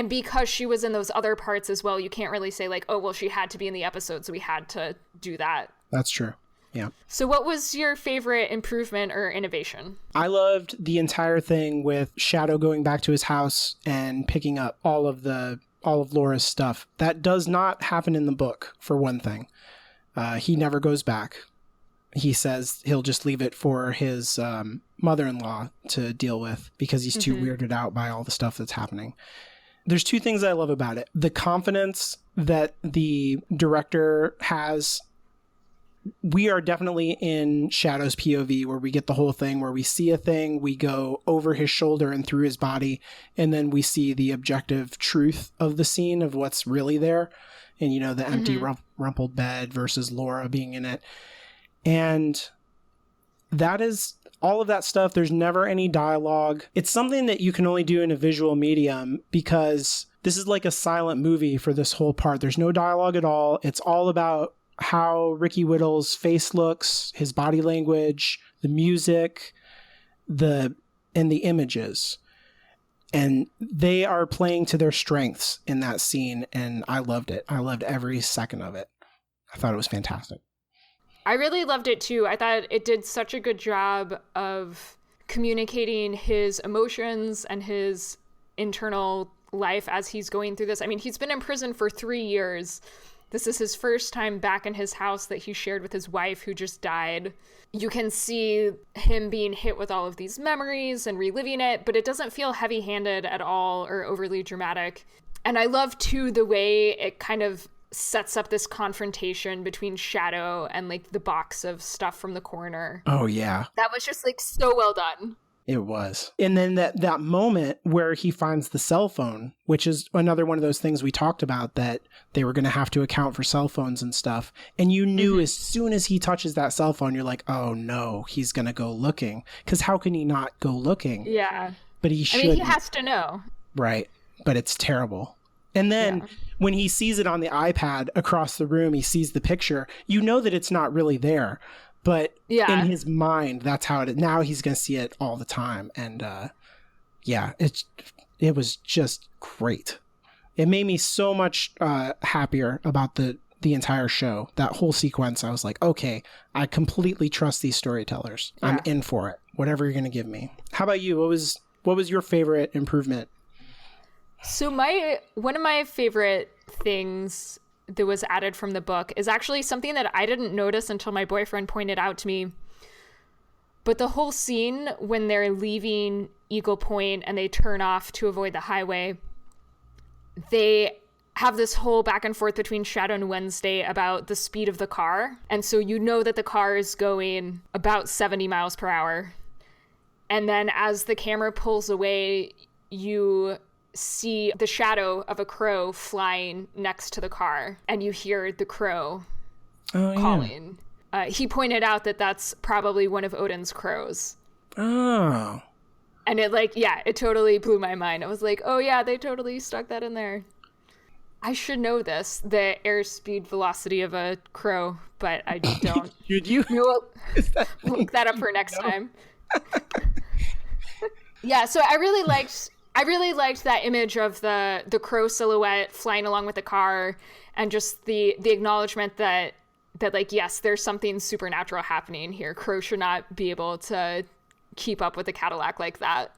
because she was in those other parts as well, you can't really say like, oh, well, she had to be in the episode, so we had to do that. That's true. Yeah. So what was your favorite improvement or innovation? I loved the entire thing with Shadow going back to his house and picking up all of Laura's stuff. That does not happen in the book, for one thing. He never goes back. He says he'll just leave it for his mother-in-law to deal with because he's too weirded out by all the stuff that's happening. There's 2 things I love about it. The confidence that the director has. We are definitely in Shadow's POV, where we get the whole thing where we see a thing, we go over his shoulder and through his body, and then we see the objective truth of the scene of what's really there. And, you know, the empty rumpled bed versus Laura being in it. And that is all of that stuff. There's never any dialogue. It's something that you can only do in a visual medium because this is like a silent movie for this whole part. There's no dialogue at all. It's all about how Ricky Whittle's face looks, his body language, the music, the and the images. And they are playing to their strengths in that scene, and I loved it. I loved every second of it. I thought it was fantastic. I really loved it too. I thought it did such a good job of communicating his emotions and his internal life as he's going through this. I mean, he's been in prison for 3 years. This is his first time back in his house that he shared with his wife, who just died. You can see him being hit with all of these memories and reliving it, but it doesn't feel heavy-handed at all or overly dramatic. And I love, too, the way it kind of sets up this confrontation between Shadow and, like, the box of stuff from the corner. Oh, yeah. That was just, like, so well done. It was. And then that moment where he finds the cell phone, which is another one of those things we talked about, that they were going to have to account for cell phones and stuff. And you knew as soon as he touches that cell phone, you're like, oh no, he's going to go looking. Because how can he not go looking? Yeah. But he should. I mean, he has to know. Right. But it's terrible. And then when he sees it on the iPad across the room, he sees the picture, you know that it's not really there. But in his mind, that's how it is. Now he's going to see it all the time. And it was just great. It made me so much happier about the entire show. That whole sequence, I was like, okay, I completely trust these storytellers. Yeah. I'm in for it. Whatever you're going to give me. How about you? What was your favorite improvement? So one of my favorite things that was added from the book is actually something that I didn't notice until my boyfriend pointed out to me. But the whole scene when they're leaving Eagle Point and they turn off to avoid the highway, they have this whole back and forth between Shadow and Wednesday about the speed of the car. And so you know that the car is going about 70 miles per hour. And then as the camera pulls away, you see the shadow of a crow flying next to the car, and you hear the crow calling. He pointed out that that's probably one of Odin's crows. Oh. And it totally blew my mind. I was like, oh yeah, they totally stuck that in there. I should know this, the airspeed velocity of a crow, but I don't. Should you? Look that up for next time. Yeah, so I really liked that image of the crow silhouette flying along with the car, and just the acknowledgement that like, yes, there's something supernatural happening here. Crow should not be able to keep up with a Cadillac like that.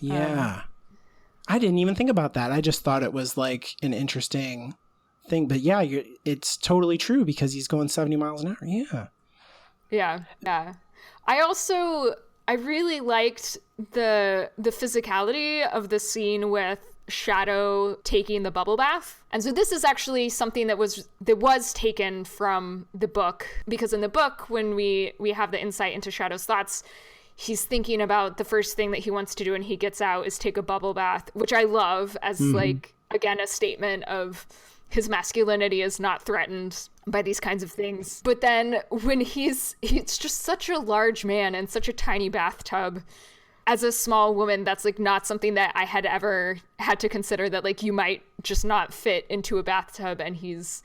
Yeah. I didn't even think about that. I just thought it was like an interesting thing. But yeah, it's totally true because he's going 70 miles an hour. Yeah. Yeah. I really liked the physicality of the scene with Shadow taking the bubble bath. And so this is actually something that was taken from the book, because in the book, when we have the insight into Shadow's thoughts, he's thinking about the first thing that he wants to do when he gets out is take a bubble bath, which I love as like, again, a statement of his masculinity is not threatened by these kinds of things. But then when he's just such a large man in such a tiny bathtub, as a small woman, that's like not something that I had ever had to consider, that like you might just not fit into a bathtub. And he's,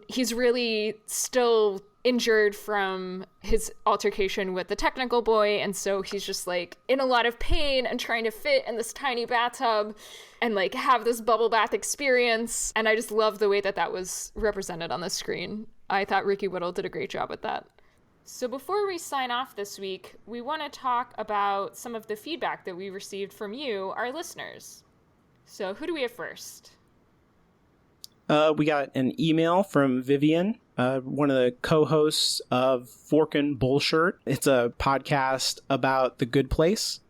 he's really still injured from his altercation with the technical boy, and so he's just like in a lot of pain and trying to fit in this tiny bathtub and like have this bubble bath experience. And I just love the way that was represented on the screen. I thought Ricky Whittle did a great job with that. So before we sign off this week, we want to talk about some of the feedback that we received from you, our listeners. So who do we have first? We got an email from Vivian, one of the co-hosts of Forkin' Bullshirt. It's a podcast about The Good Place.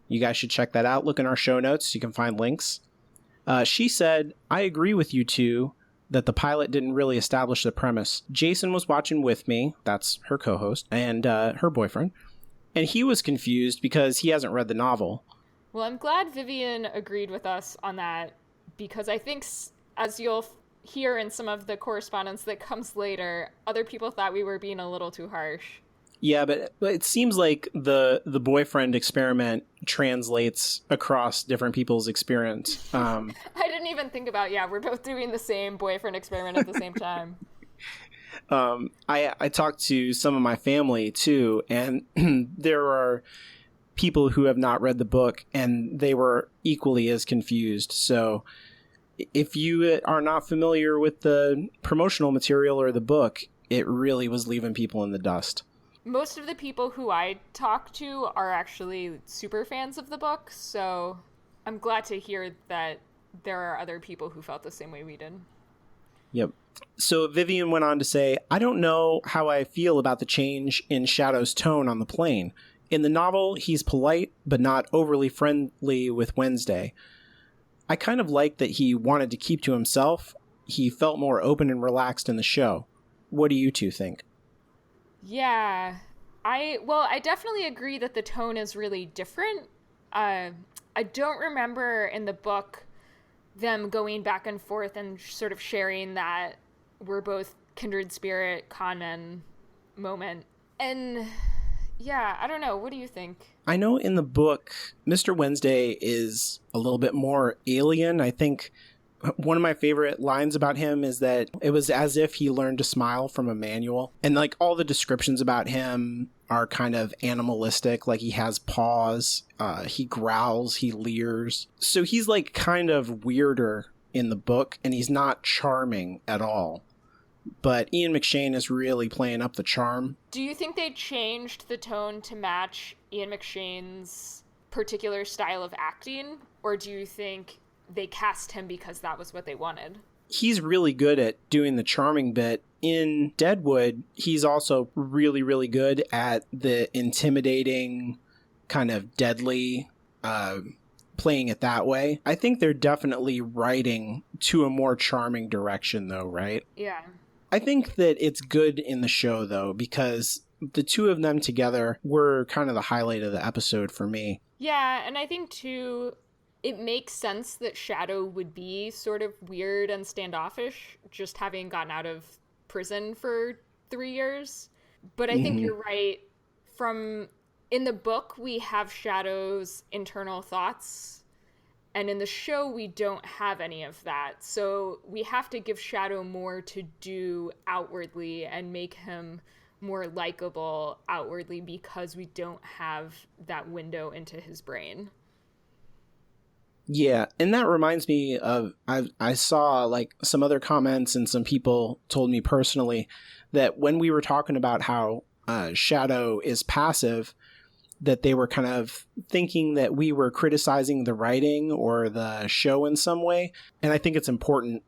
You guys should check that out. Look in our show notes. You can find links. She said, I agree with you two that the pilot didn't really establish the premise. Jason was watching with me, that's her co-host, and her boyfriend, and he was confused because he hasn't read the novel. Well, I'm glad Vivian agreed with us on that, because I think, as you'll hear in some of the correspondence that comes later, other people thought we were being a little too harsh. Yeah, but it seems like the boyfriend experiment translates across different people's experience. I didn't even think about, we're both doing the same boyfriend experiment at the same time. I talked to some of my family too, and there are people who have not read the book, and they were equally as confused. So if you are not familiar with the promotional material or the book, it really was leaving people in the dust. Most of the people who I talk to are actually super fans of the book, so I'm glad to hear that there are other people who felt the same way we did. Yep. So Vivian went on to say, I don't know how I feel about the change in Shadow's tone on the plane. In the novel, he's polite, but not overly friendly with Wednesday. I kind of like that he wanted to keep to himself. He felt more open and relaxed in the show. What do you two think? Yeah, I definitely agree that the tone is really different. I don't remember in the book them going back and forth and sort of sharing that we're both kindred spirit, Kanen moment. And yeah, I don't know. What do you think? I know in the book, Mr. Wednesday is a little bit more alien. I think one of my favorite lines about him is that it was as if he learned to smile from a manual. And like all the descriptions about him are kind of animalistic. Like he has paws, he growls, he leers. So he's like kind of weirder in the book, and he's not charming at all. But Ian McShane is really playing up the charm. Do you think they changed the tone to match Ian McShane's particular style of acting? Or do you think they cast him because that was what they wanted? He's really good at doing the charming bit. In Deadwood, he's also really, really good at the intimidating, kind of deadly, playing it that way. I think they're definitely writing to a more charming direction, though, right? Yeah. I think that it's good in the show, though, because the two of them together were kind of the highlight of the episode for me. Yeah, and I think, too, it makes sense that Shadow would be sort of weird and standoffish, just having gotten out of prison for 3 years. But I think you're right. In the book, we have Shadow's internal thoughts, and in the show, we don't have any of that. So we have to give Shadow more to do outwardly and make him more likable outwardly because we don't have that window into his brain. Yeah, and that reminds me of, I saw like some other comments, and some people told me personally that when we were talking about how Shadow is passive, that they were kind of thinking that we were criticizing the writing or the show in some way. And I think it's important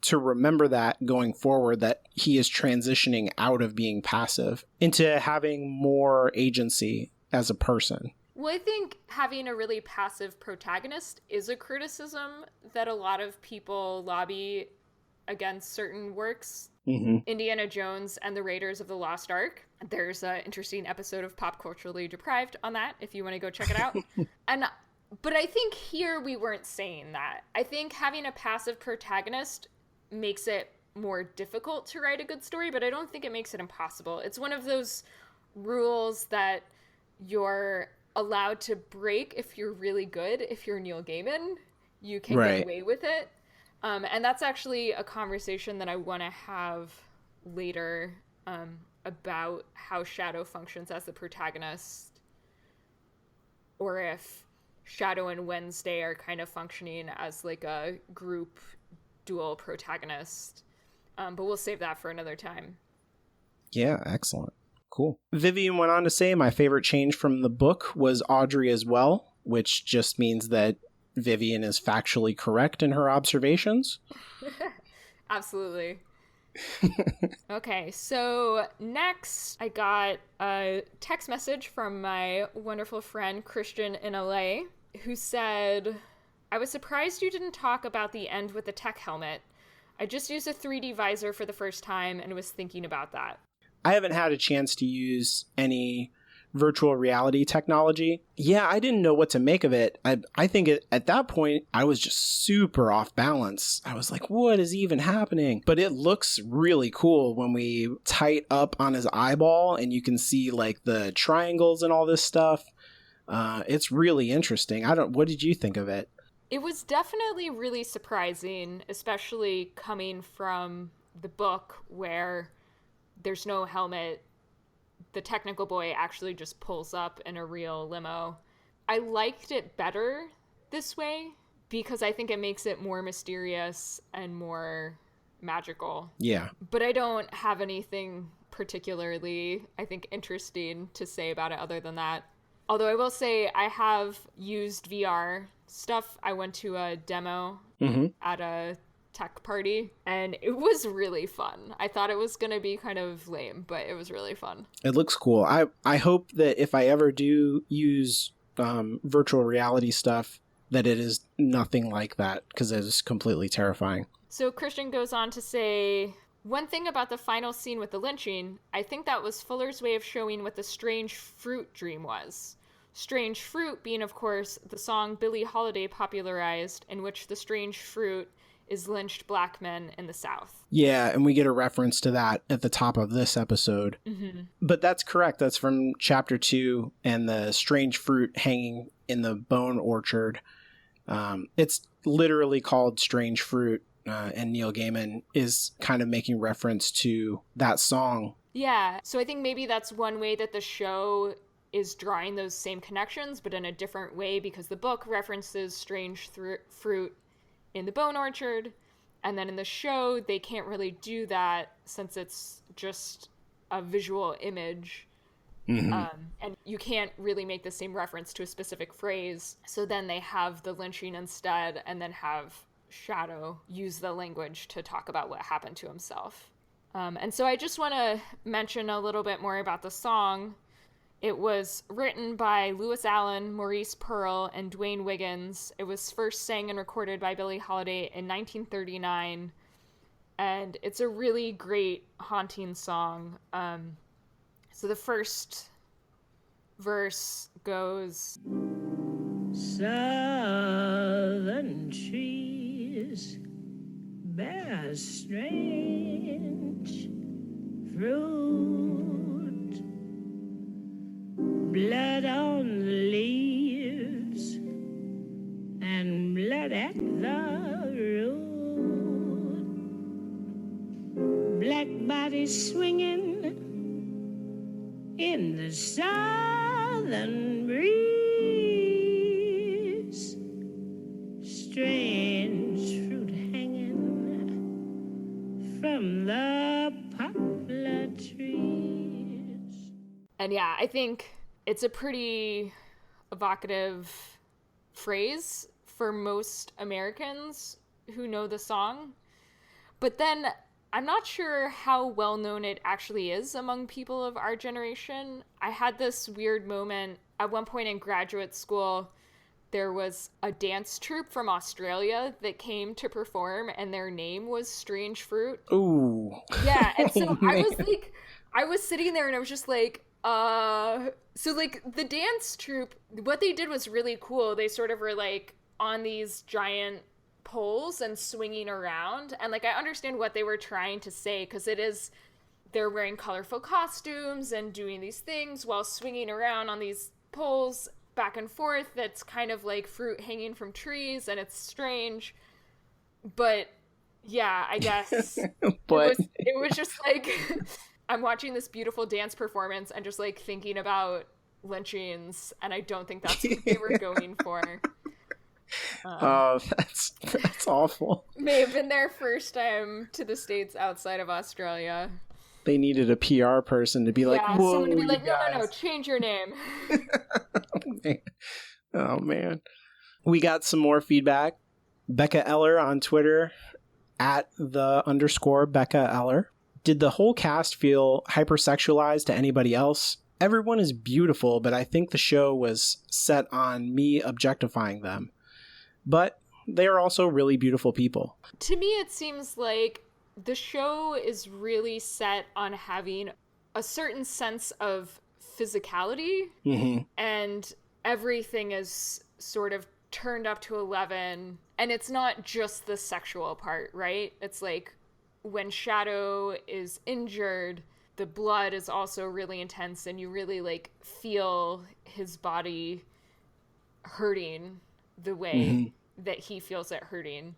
to remember that going forward, that he is transitioning out of being passive into having more agency as a person. Well, I think having a really passive protagonist is a criticism that a lot of people lobby against certain works. Indiana Jones and the Raiders of the Lost Ark. There's an interesting episode of Pop Culturally Deprived on that if you want to go check it out. But I think here we weren't saying that. I think having a passive protagonist makes it more difficult to write a good story, but I don't think it makes it impossible. It's one of those rules that you're allowed to break if you're really good. If you're Neil Gaiman, you can get away with it. And that's actually a conversation that I want to have later about how Shadow functions as the protagonist, or if Shadow and Wednesday are kind of functioning as like a group dual protagonist. But we'll save that for another time. Yeah, excellent. Cool. Vivian went on to say, my favorite change from the book was Audrey as well, which just means that Vivian is factually correct in her observations. Absolutely. Okay, so next I got a text message from my wonderful friend Christian in LA, who said, I was surprised you didn't talk about the end with the tech helmet. I just used a 3D visor for the first time and was thinking about that. I haven't had a chance to use any virtual reality technology. Yeah, I didn't know what to make of it. I think at that point, I was just super off balance. I was like, what is even happening? But it looks really cool when we tight up on his eyeball and you can see like the triangles and all this stuff. It's really interesting. What did you think of it? It was definitely really surprising, especially coming from the book where there's no helmet. The technical boy actually just pulls up in a real limo. I liked it better this way because I think it makes it more mysterious and more magical. Yeah. But I don't have anything particularly, I think, interesting to say about it other than that. Although I will say I have used VR stuff. I went to a demo at a tech party, and it was really fun. I thought it was going to be kind of lame, but it was really fun. It looks cool. I hope that if I ever do use virtual reality stuff, that it is nothing like that, because it is completely terrifying. So Christian goes on to say, one thing about the final scene with the lynching, I think that was Fuller's way of showing what the strange fruit dream was. Strange fruit being, of course, the song Billie Holiday popularized, in which the strange fruit is lynched black men in the South. Yeah, and we get a reference to that at the top of this episode. But that's correct. That's from chapter 2, and the strange fruit hanging in the bone orchard. It's literally called Strange Fruit, and Neil Gaiman is kind of making reference to that song. Yeah, so I think maybe that's one way that the show is drawing those same connections, but in a different way, because the book references strange fruit in the bone orchard, and then in the show they can't really do that since it's just a visual image. And you can't really make the same reference to a specific phrase, so then they have the lynching instead, and then have Shadow use the language to talk about what happened to himself. And so I just want to mention a little bit more about the song. It was written by Lewis Allen, Maurice Pearl, and Dwayne Wiggins. It was first sang and recorded by Billie Holiday in 1939. And it's a really great, haunting song. So the first verse goes, Southern trees bear strange fruit, blood on the leaves and blood at the root, black bodies swinging in the southern breeze, strange fruit hanging from the poplar trees. And yeah, I think it's a pretty evocative phrase for most Americans who know the song. But then I'm not sure how well known it actually is among people of our generation. I had this weird moment at one point in graduate school. There was a dance troupe from Australia that came to perform, and their name was Strange Fruit. Ooh. Yeah, and so man. I was sitting there and I was just like, so like the dance troupe, what they did was really cool. They sort of were like on these giant poles and swinging around, and like I understand what they were trying to say, because they're wearing colorful costumes and doing these things while swinging around on these poles back and forth. That's kind of like fruit hanging from trees, and it's strange. But yeah, I guess But it was just like I'm watching this beautiful dance performance and just like thinking about lynchings, and I don't think that's what they were going for. oh, that's awful. May have been their first time to the States outside of Australia. They needed a PR person to be like, Yeah, whoa, someone to be you like, no, guys. change your name. Oh, man. We got some more feedback. Becca Eller on Twitter, at @the_Becca Eller. Did the whole cast feel hypersexualized to anybody else? Everyone is beautiful, but I think the show was set on me objectifying them. But they are also really beautiful people. To me, it seems like the show is really set on having a certain sense of physicality, and everything is sort of turned up to 11, and it's not just the sexual part, right? It's like when Shadow is injured, the blood is also really intense, and you really like feel his body hurting the way that he feels it hurting.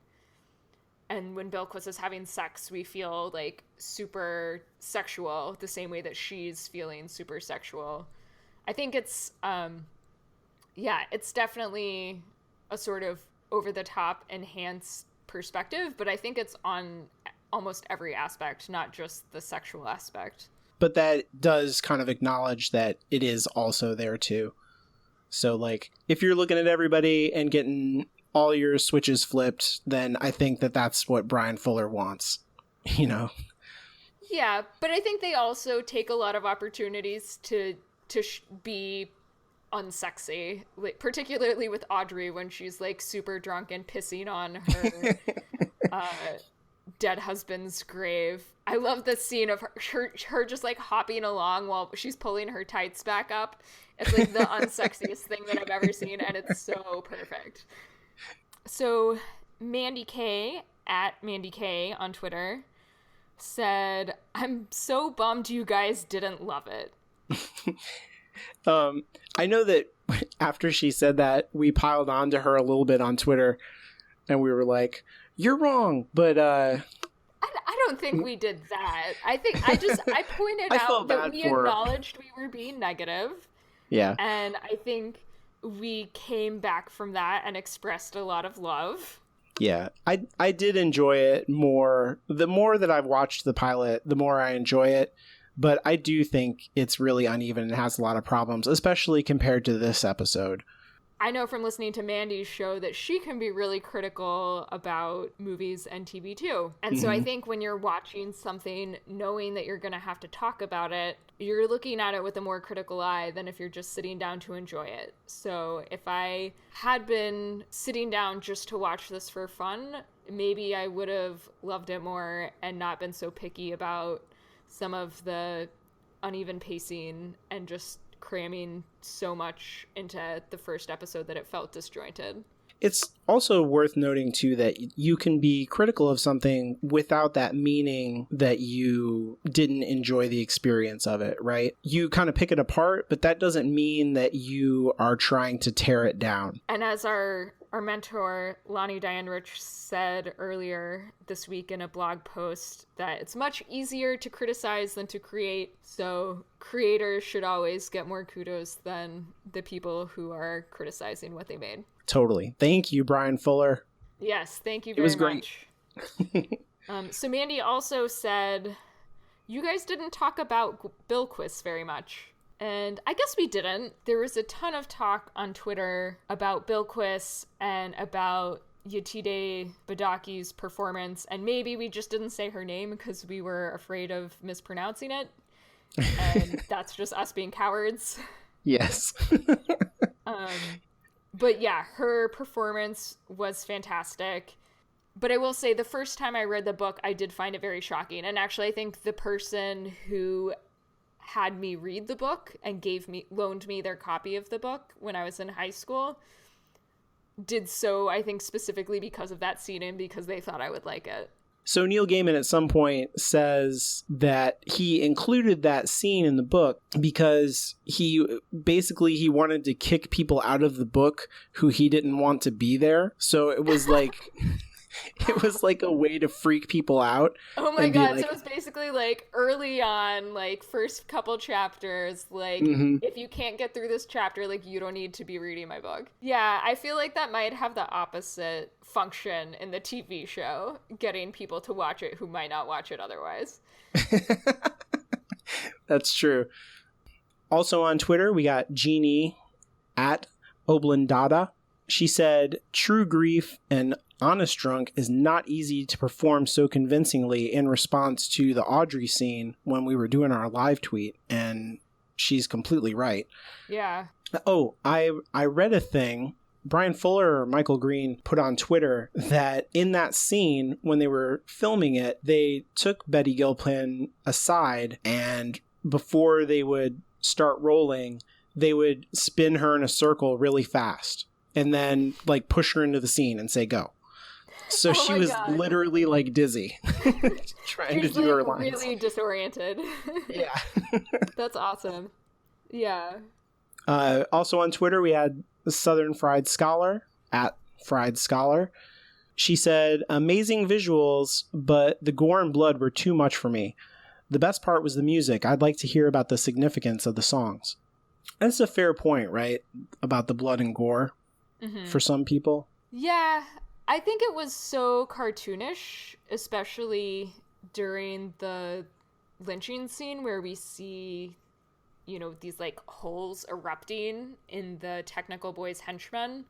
And when Bilquis is having sex, we feel like super sexual, the same way that she's feeling super sexual. I think it's, it's definitely a sort of over-the-top, enhanced perspective, but I think it's on almost every aspect, not just the sexual aspect. But that does kind of acknowledge that it is also there too. So, like, if you're looking at everybody and getting all your switches flipped, then I think that that's what Brian Fuller wants, you know? Yeah, but I think they also take a lot of opportunities to be unsexy, like, particularly with Audrey when she's, like, super drunk and pissing on her dead husband's grave. I love the scene of her just, like, hopping along while she's pulling her tights back up. It's, like, the unsexiest thing that I've ever seen, and it's so perfect. So Mandy K, at Mandy K on Twitter, said, "I'm so bummed you guys didn't love it." I know that after she said that, we piled on to her a little bit on Twitter, and we were like, "You're wrong," but I don't think we did that. I think I pointed out that we acknowledged we were being negative. Yeah. And I think we came back from that and expressed a lot of love. Yeah, I did enjoy it more. The more that I've watched the pilot, the more I enjoy it. But I do think it's really uneven and has a lot of problems, especially compared to this episode. I know from listening to Mandy's show that she can be really critical about movies and TV too. And so I think when you're watching something, knowing that you're going to have to talk about it, you're looking at it with a more critical eye than if you're just sitting down to enjoy it. So if I had been sitting down just to watch this for fun, maybe I would have loved it more and not been so picky about some of the uneven pacing and just cramming so much into the first episode that it felt disjointed. It's also worth noting, too, that you can be critical of something without that meaning that you didn't enjoy the experience of it, right? You kind of pick it apart, but that doesn't mean that you are trying to tear it down. And as our mentor, Lonnie Diane Rich, said earlier this week in a blog post, that it's much easier to criticize than to create. So creators should always get more kudos than the people who are criticizing what they made. Totally. Thank you, Brian Fuller. Yes, thank you very much. It was great. So Mandy also said, "You guys didn't talk about Bilquis very much." And I guess we didn't. There was a ton of talk on Twitter about Bilquis and about Yetide Badaki's performance, and maybe we just didn't say her name because we were afraid of mispronouncing it. And that's just us being cowards. Yes. But yeah, her performance was fantastic. But I will say, the first time I read the book, I did find it very shocking. And actually, I think the person who had me read the book and loaned me their copy of the book when I was in high school did so, I think, specifically because of that scene and because they thought I would like it. So Neil Gaiman at some point says that he included that scene in the book because he wanted to kick people out of the book who he didn't want to be there. So it was like it was like a way to freak people out. Oh my god, so it was basically like early on, like first couple chapters, like if you can't get through this chapter, like you don't need to be reading my book. Yeah, I feel like that might have the opposite function in the TV show, getting people to watch it who might not watch it otherwise. That's true. Also on Twitter, we got Jeannie at Oblindada. She said, "True grief and honest drunk is not easy to perform so convincingly," in response to the Audrey scene when we were doing our live tweet. And she's completely right. Yeah. Oh, I read a thing Brian Fuller or Michael Green put on Twitter that in that scene, when they were filming it, they took Betty Gilpin aside, and before they would start rolling, they would spin her in a circle really fast and then like push her into the scene and say go. So she was literally like dizzy trying to do her lines. Really disoriented. Yeah. That's awesome. Yeah. Also on Twitter, we had the Southern Fried Scholar at Fried Scholar. She said, amazing visuals, but the gore and blood were too much for me. The best part was the music. I'd like to hear about the significance of the songs. That's a fair point, right? About the blood and gore for some people. Yeah, I think it was so cartoonish, especially during the lynching scene where we see, these like holes erupting in the technical boy's henchmen.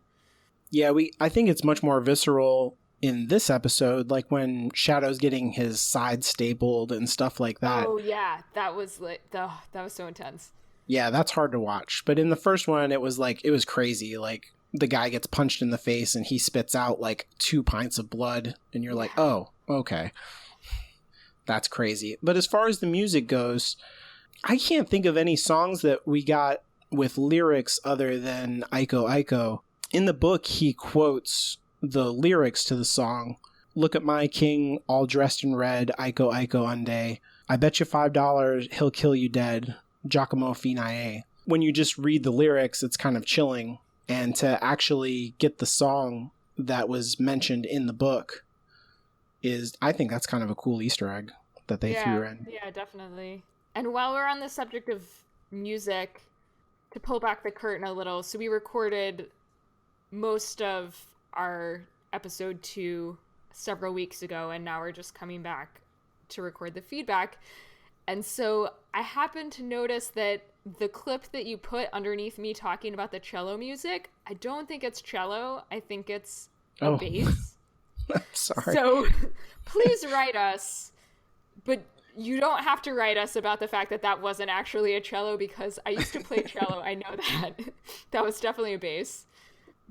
Yeah, I think it's much more visceral in this episode, like when Shadow's getting his side stapled and stuff like that. Oh yeah, that was that was so intense. Yeah, that's hard to watch. But in the first one, it was crazy. Like the guy gets punched in the face and he spits out like 2 pints of blood, and you're like, oh, okay. That's crazy. But as far as the music goes, I can't think of any songs that we got with lyrics other than Aiko Aiko. In the book, he quotes the lyrics to the song. Look at my king, all dressed in red, Aiko Aiko Unday. I bet you $5 he'll kill you dead, Giacomo Finae. When you just read the lyrics, it's kind of chilling. And to actually get the song that was mentioned in the book I think that's kind of a cool Easter egg that they threw in. Yeah, definitely. And while we're on the subject of music, to pull back the curtain a little, so we recorded most of our episode 2 several weeks ago, and now we're just coming back to record the feedback. And so I happened to notice that the clip that you put underneath me talking about the cello music, I don't think it's cello. I think it's a bass. I'm sorry. So please write us, but you don't have to write us about the fact that that wasn't actually a cello, because I used to play cello. I know that. That was definitely a bass.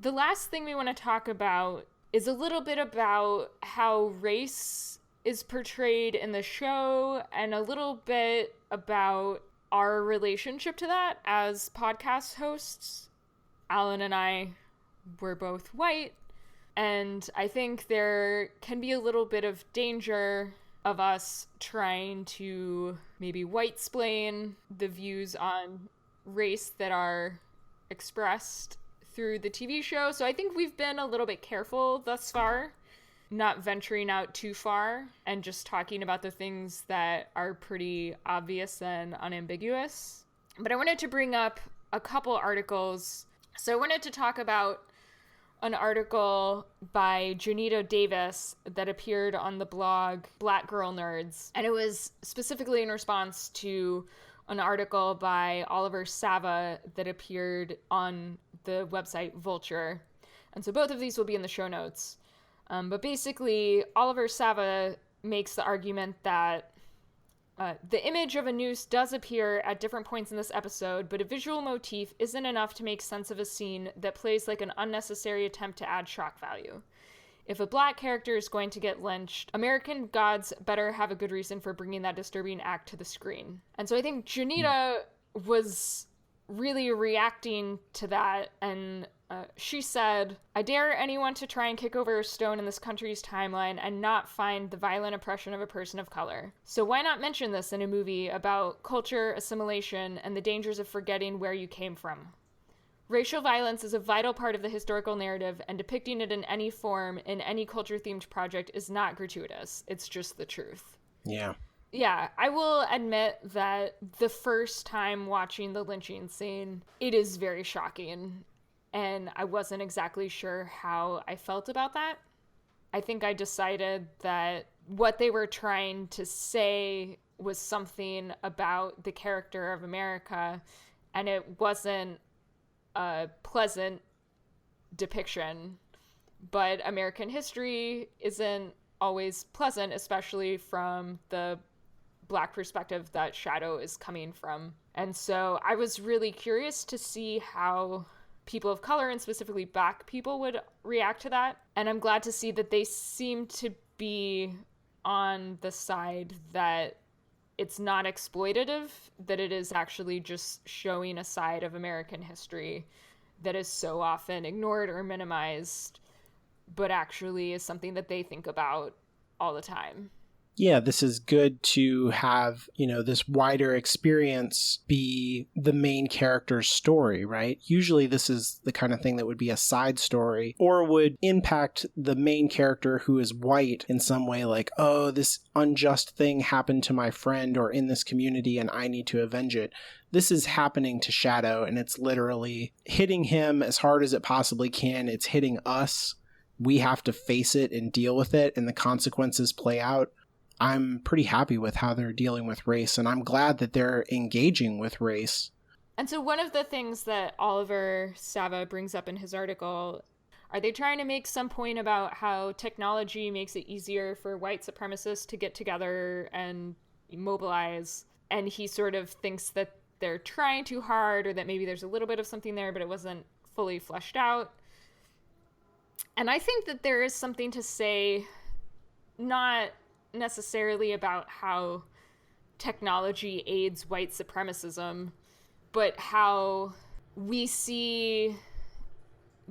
The last thing we want to talk about is a little bit about how race is portrayed in the show, and a little bit about our relationship to that as podcast hosts. Alan and I were both white, and I think there can be a little bit of danger of us trying to maybe white-splain the views on race that are expressed through the TV show. So I think we've been a little bit careful thus far, not venturing out too far and just talking about the things that are pretty obvious and unambiguous. But I wanted to bring up a couple articles. So I wanted to talk about an article by Junito Davis that appeared on the blog Black Girl Nerds. And it was specifically in response to an article by Oliver Sava that appeared on the website Vulture. And so both of these will be in the show notes. But basically, Oliver Sava makes the argument that the image of a noose does appear at different points in this episode, but a visual motif isn't enough to make sense of a scene that plays like an unnecessary attempt to add shock value. If a black character is going to get lynched, American gods better have a good reason for bringing that disturbing act to the screen. And so I think Janita was really reacting to that, and she said, I dare anyone to try and kick over a stone in this country's timeline and not find the violent oppression of a person of color. So why not mention this in a movie about culture, assimilation, and the dangers of forgetting where you came from? Racial violence is a vital part of the historical narrative, and depicting it in any form in any culture-themed project is not gratuitous. It's just the truth. Yeah. Yeah, I will admit that the first time watching the lynching scene, it is very shocking, and I wasn't exactly sure how I felt about that. I think I decided that what they were trying to say was something about the character of America, and it wasn't a pleasant depiction. But American history isn't always pleasant, especially from the Black perspective that Shadow is coming from. And so I was really curious to see how people of color, and specifically Black people, would react to that. And I'm glad to see that they seem to be on the side that it's not exploitative, that it is actually just showing a side of American history that is so often ignored or minimized, but actually is something that they think about all the time. yeah, this is good to have, this wider experience be the main character's story, right? Usually this is the kind of thing that would be a side story or would impact the main character who is white in some way, like, oh, this unjust thing happened to my friend or in this community and I need to avenge it. This is happening to Shadow and it's literally hitting him as hard as it possibly can. It's hitting us. We have to face it and deal with it, and the consequences play out. I'm pretty happy with how they're dealing with race, and I'm glad that they're engaging with race. And so one of the things that Oliver Sava brings up in his article, are they trying to make some point about how technology makes it easier for white supremacists to get together and mobilize? And he sort of thinks that they're trying too hard, or that maybe there's a little bit of something there, but it wasn't fully fleshed out. And I think that there is something to say, not necessarily about how technology aids white supremacism, but how we see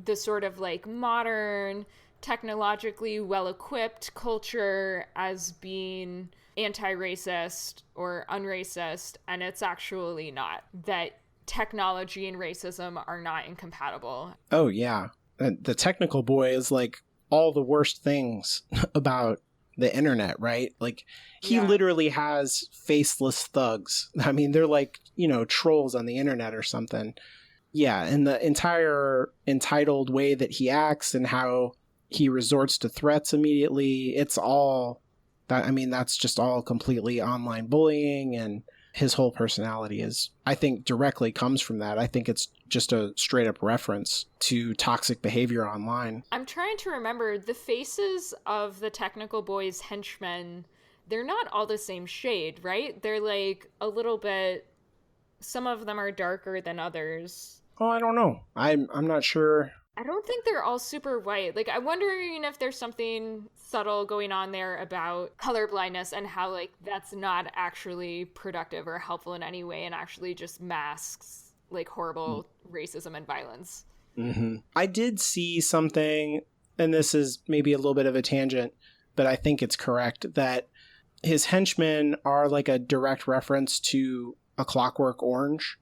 the sort of like modern, technologically well-equipped culture as being anti-racist or unracist, and it's actually not. That technology and racism are not incompatible. Oh, yeah. The technical boy is like all the worst things about the internet, right? Like, he literally has faceless thugs. I mean, they're like, trolls on the internet or something. Yeah, and the entire entitled way that he acts and how he resorts to threats immediately, it's all that. I mean, that's just all completely online bullying, and his whole personality is, I think, directly comes from that. I think it's just a straight up reference to toxic behavior online. I'm trying to remember the faces of the technical boys' henchmen. They're not all the same shade, right? They're like a little bit, some of them are darker than others. Oh, I don't know. I'm not sure. I don't think they're all super white. Like, I'm wondering if there's something subtle going on there about colorblindness and how, like, that's not actually productive or helpful in any way and actually just masks, like, horrible racism and violence. Mm-hmm. I did see something, and this is maybe a little bit of a tangent, but I think it's correct, that his henchmen are like a direct reference to A Clockwork Orange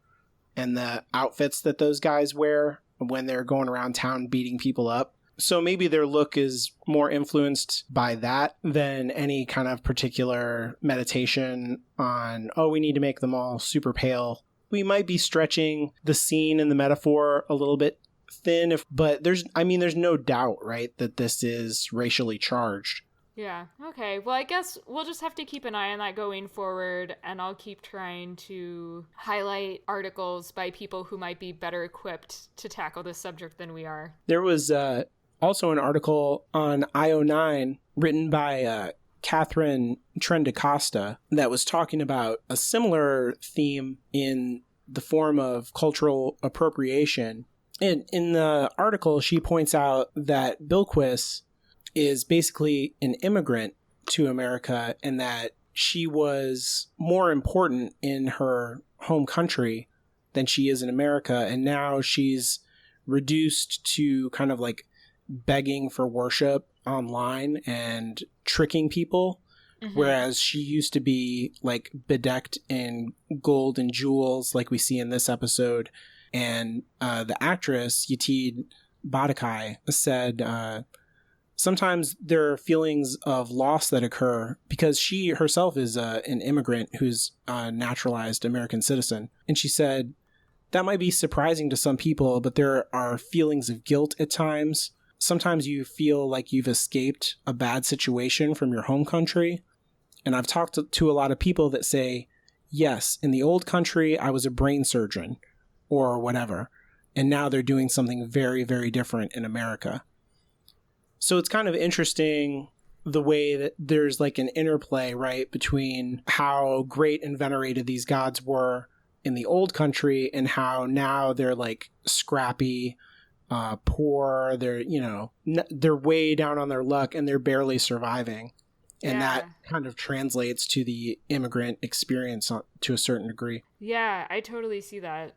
and the outfits that those guys wear when they're going around town beating people up. So maybe their look is more influenced by that than any kind of particular meditation on, oh, we need to make them all super pale. We might be stretching the scene and the metaphor a little bit thin, but there's no doubt, right, that this is racially charged. Yeah. Okay. Well, I guess we'll just have to keep an eye on that going forward, and I'll keep trying to highlight articles by people who might be better equipped to tackle this subject than we are. There was also an article on IO9 written by Catherine Trendacosta that was talking about a similar theme in the form of cultural appropriation. And in the article, she points out that Bilquis is basically an immigrant to America, and that she was more important in her home country than she is in America, and now she's reduced to kind of like begging for worship online and tricking people, whereas she used to be like bedecked in gold and jewels like we see in this episode. And the actress Yetide Badakai said sometimes there are feelings of loss that occur because she herself is an immigrant who's a naturalized American citizen. And she said, that might be surprising to some people, but there are feelings of guilt at times. Sometimes you feel like you've escaped a bad situation from your home country. And I've talked to a lot of people that say, yes, in the old country, I was a brain surgeon or whatever. And now they're doing something very, very different in America. So it's kind of interesting the way that there's like an interplay, right, between how great and venerated these gods were in the old country and how now they're like scrappy, poor, they're, they're way down on their luck and they're barely surviving. And that kind of translates to the immigrant experience to a certain degree. Yeah, I totally see that.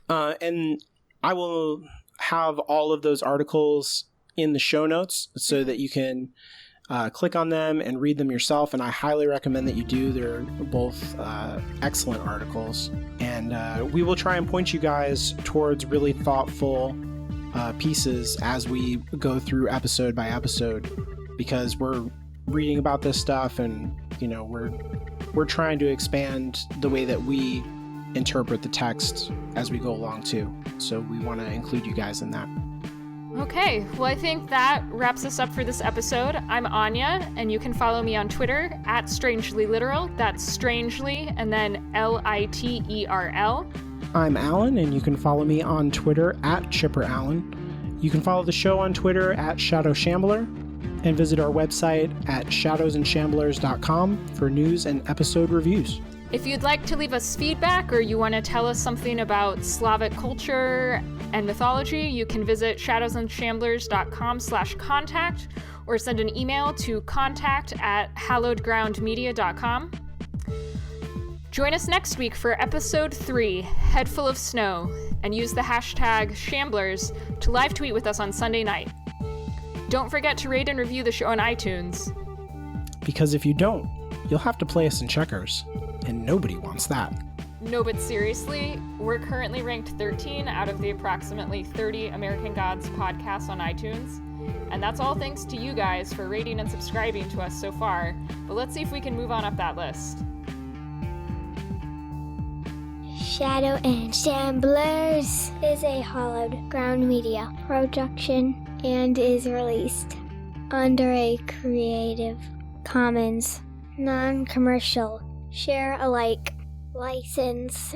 And I will have all of those articles in the show notes so that you can click on them and read them yourself, and I highly recommend that you do. They're both excellent articles, and we will try and point you guys towards really thoughtful pieces as we go through episode by episode, because we're reading about this stuff, and we're trying to expand the way that we interpret the text as we go along too. So we want to include you guys in that. Okay, well, I think that wraps us up for this episode. I'm Anya, and you can follow me on Twitter at StrangelyLiteral. That's strangely, and then LITERL. I'm Alan, and you can follow me on Twitter at ChipperAlan. You can follow the show on Twitter at Shadow Shambler, and visit our website at shadowsandshamblers.com for news and episode reviews. If you'd like to leave us feedback, or you want to tell us something about Slavic culture and mythology, you can visit shadowsandshamblers.com/contact, or send an email to contact@hallowedgroundmedia.com. Join us next week for episode 3, Head Full of Snow, and use the hashtag Shamblers to live tweet with us on Sunday night. Don't forget to rate and review the show on iTunes. Because if you don't, you'll have to play us in checkers, and nobody wants that. No, but seriously, we're currently ranked 13 out of the approximately 30 American Gods podcasts on iTunes, and that's all thanks to you guys for rating and subscribing to us so far, but let's see if we can move on up that list. Shadow and Shamblers is a Hallowed Ground Media production and is released under a Creative Commons non-commercial share-alike license.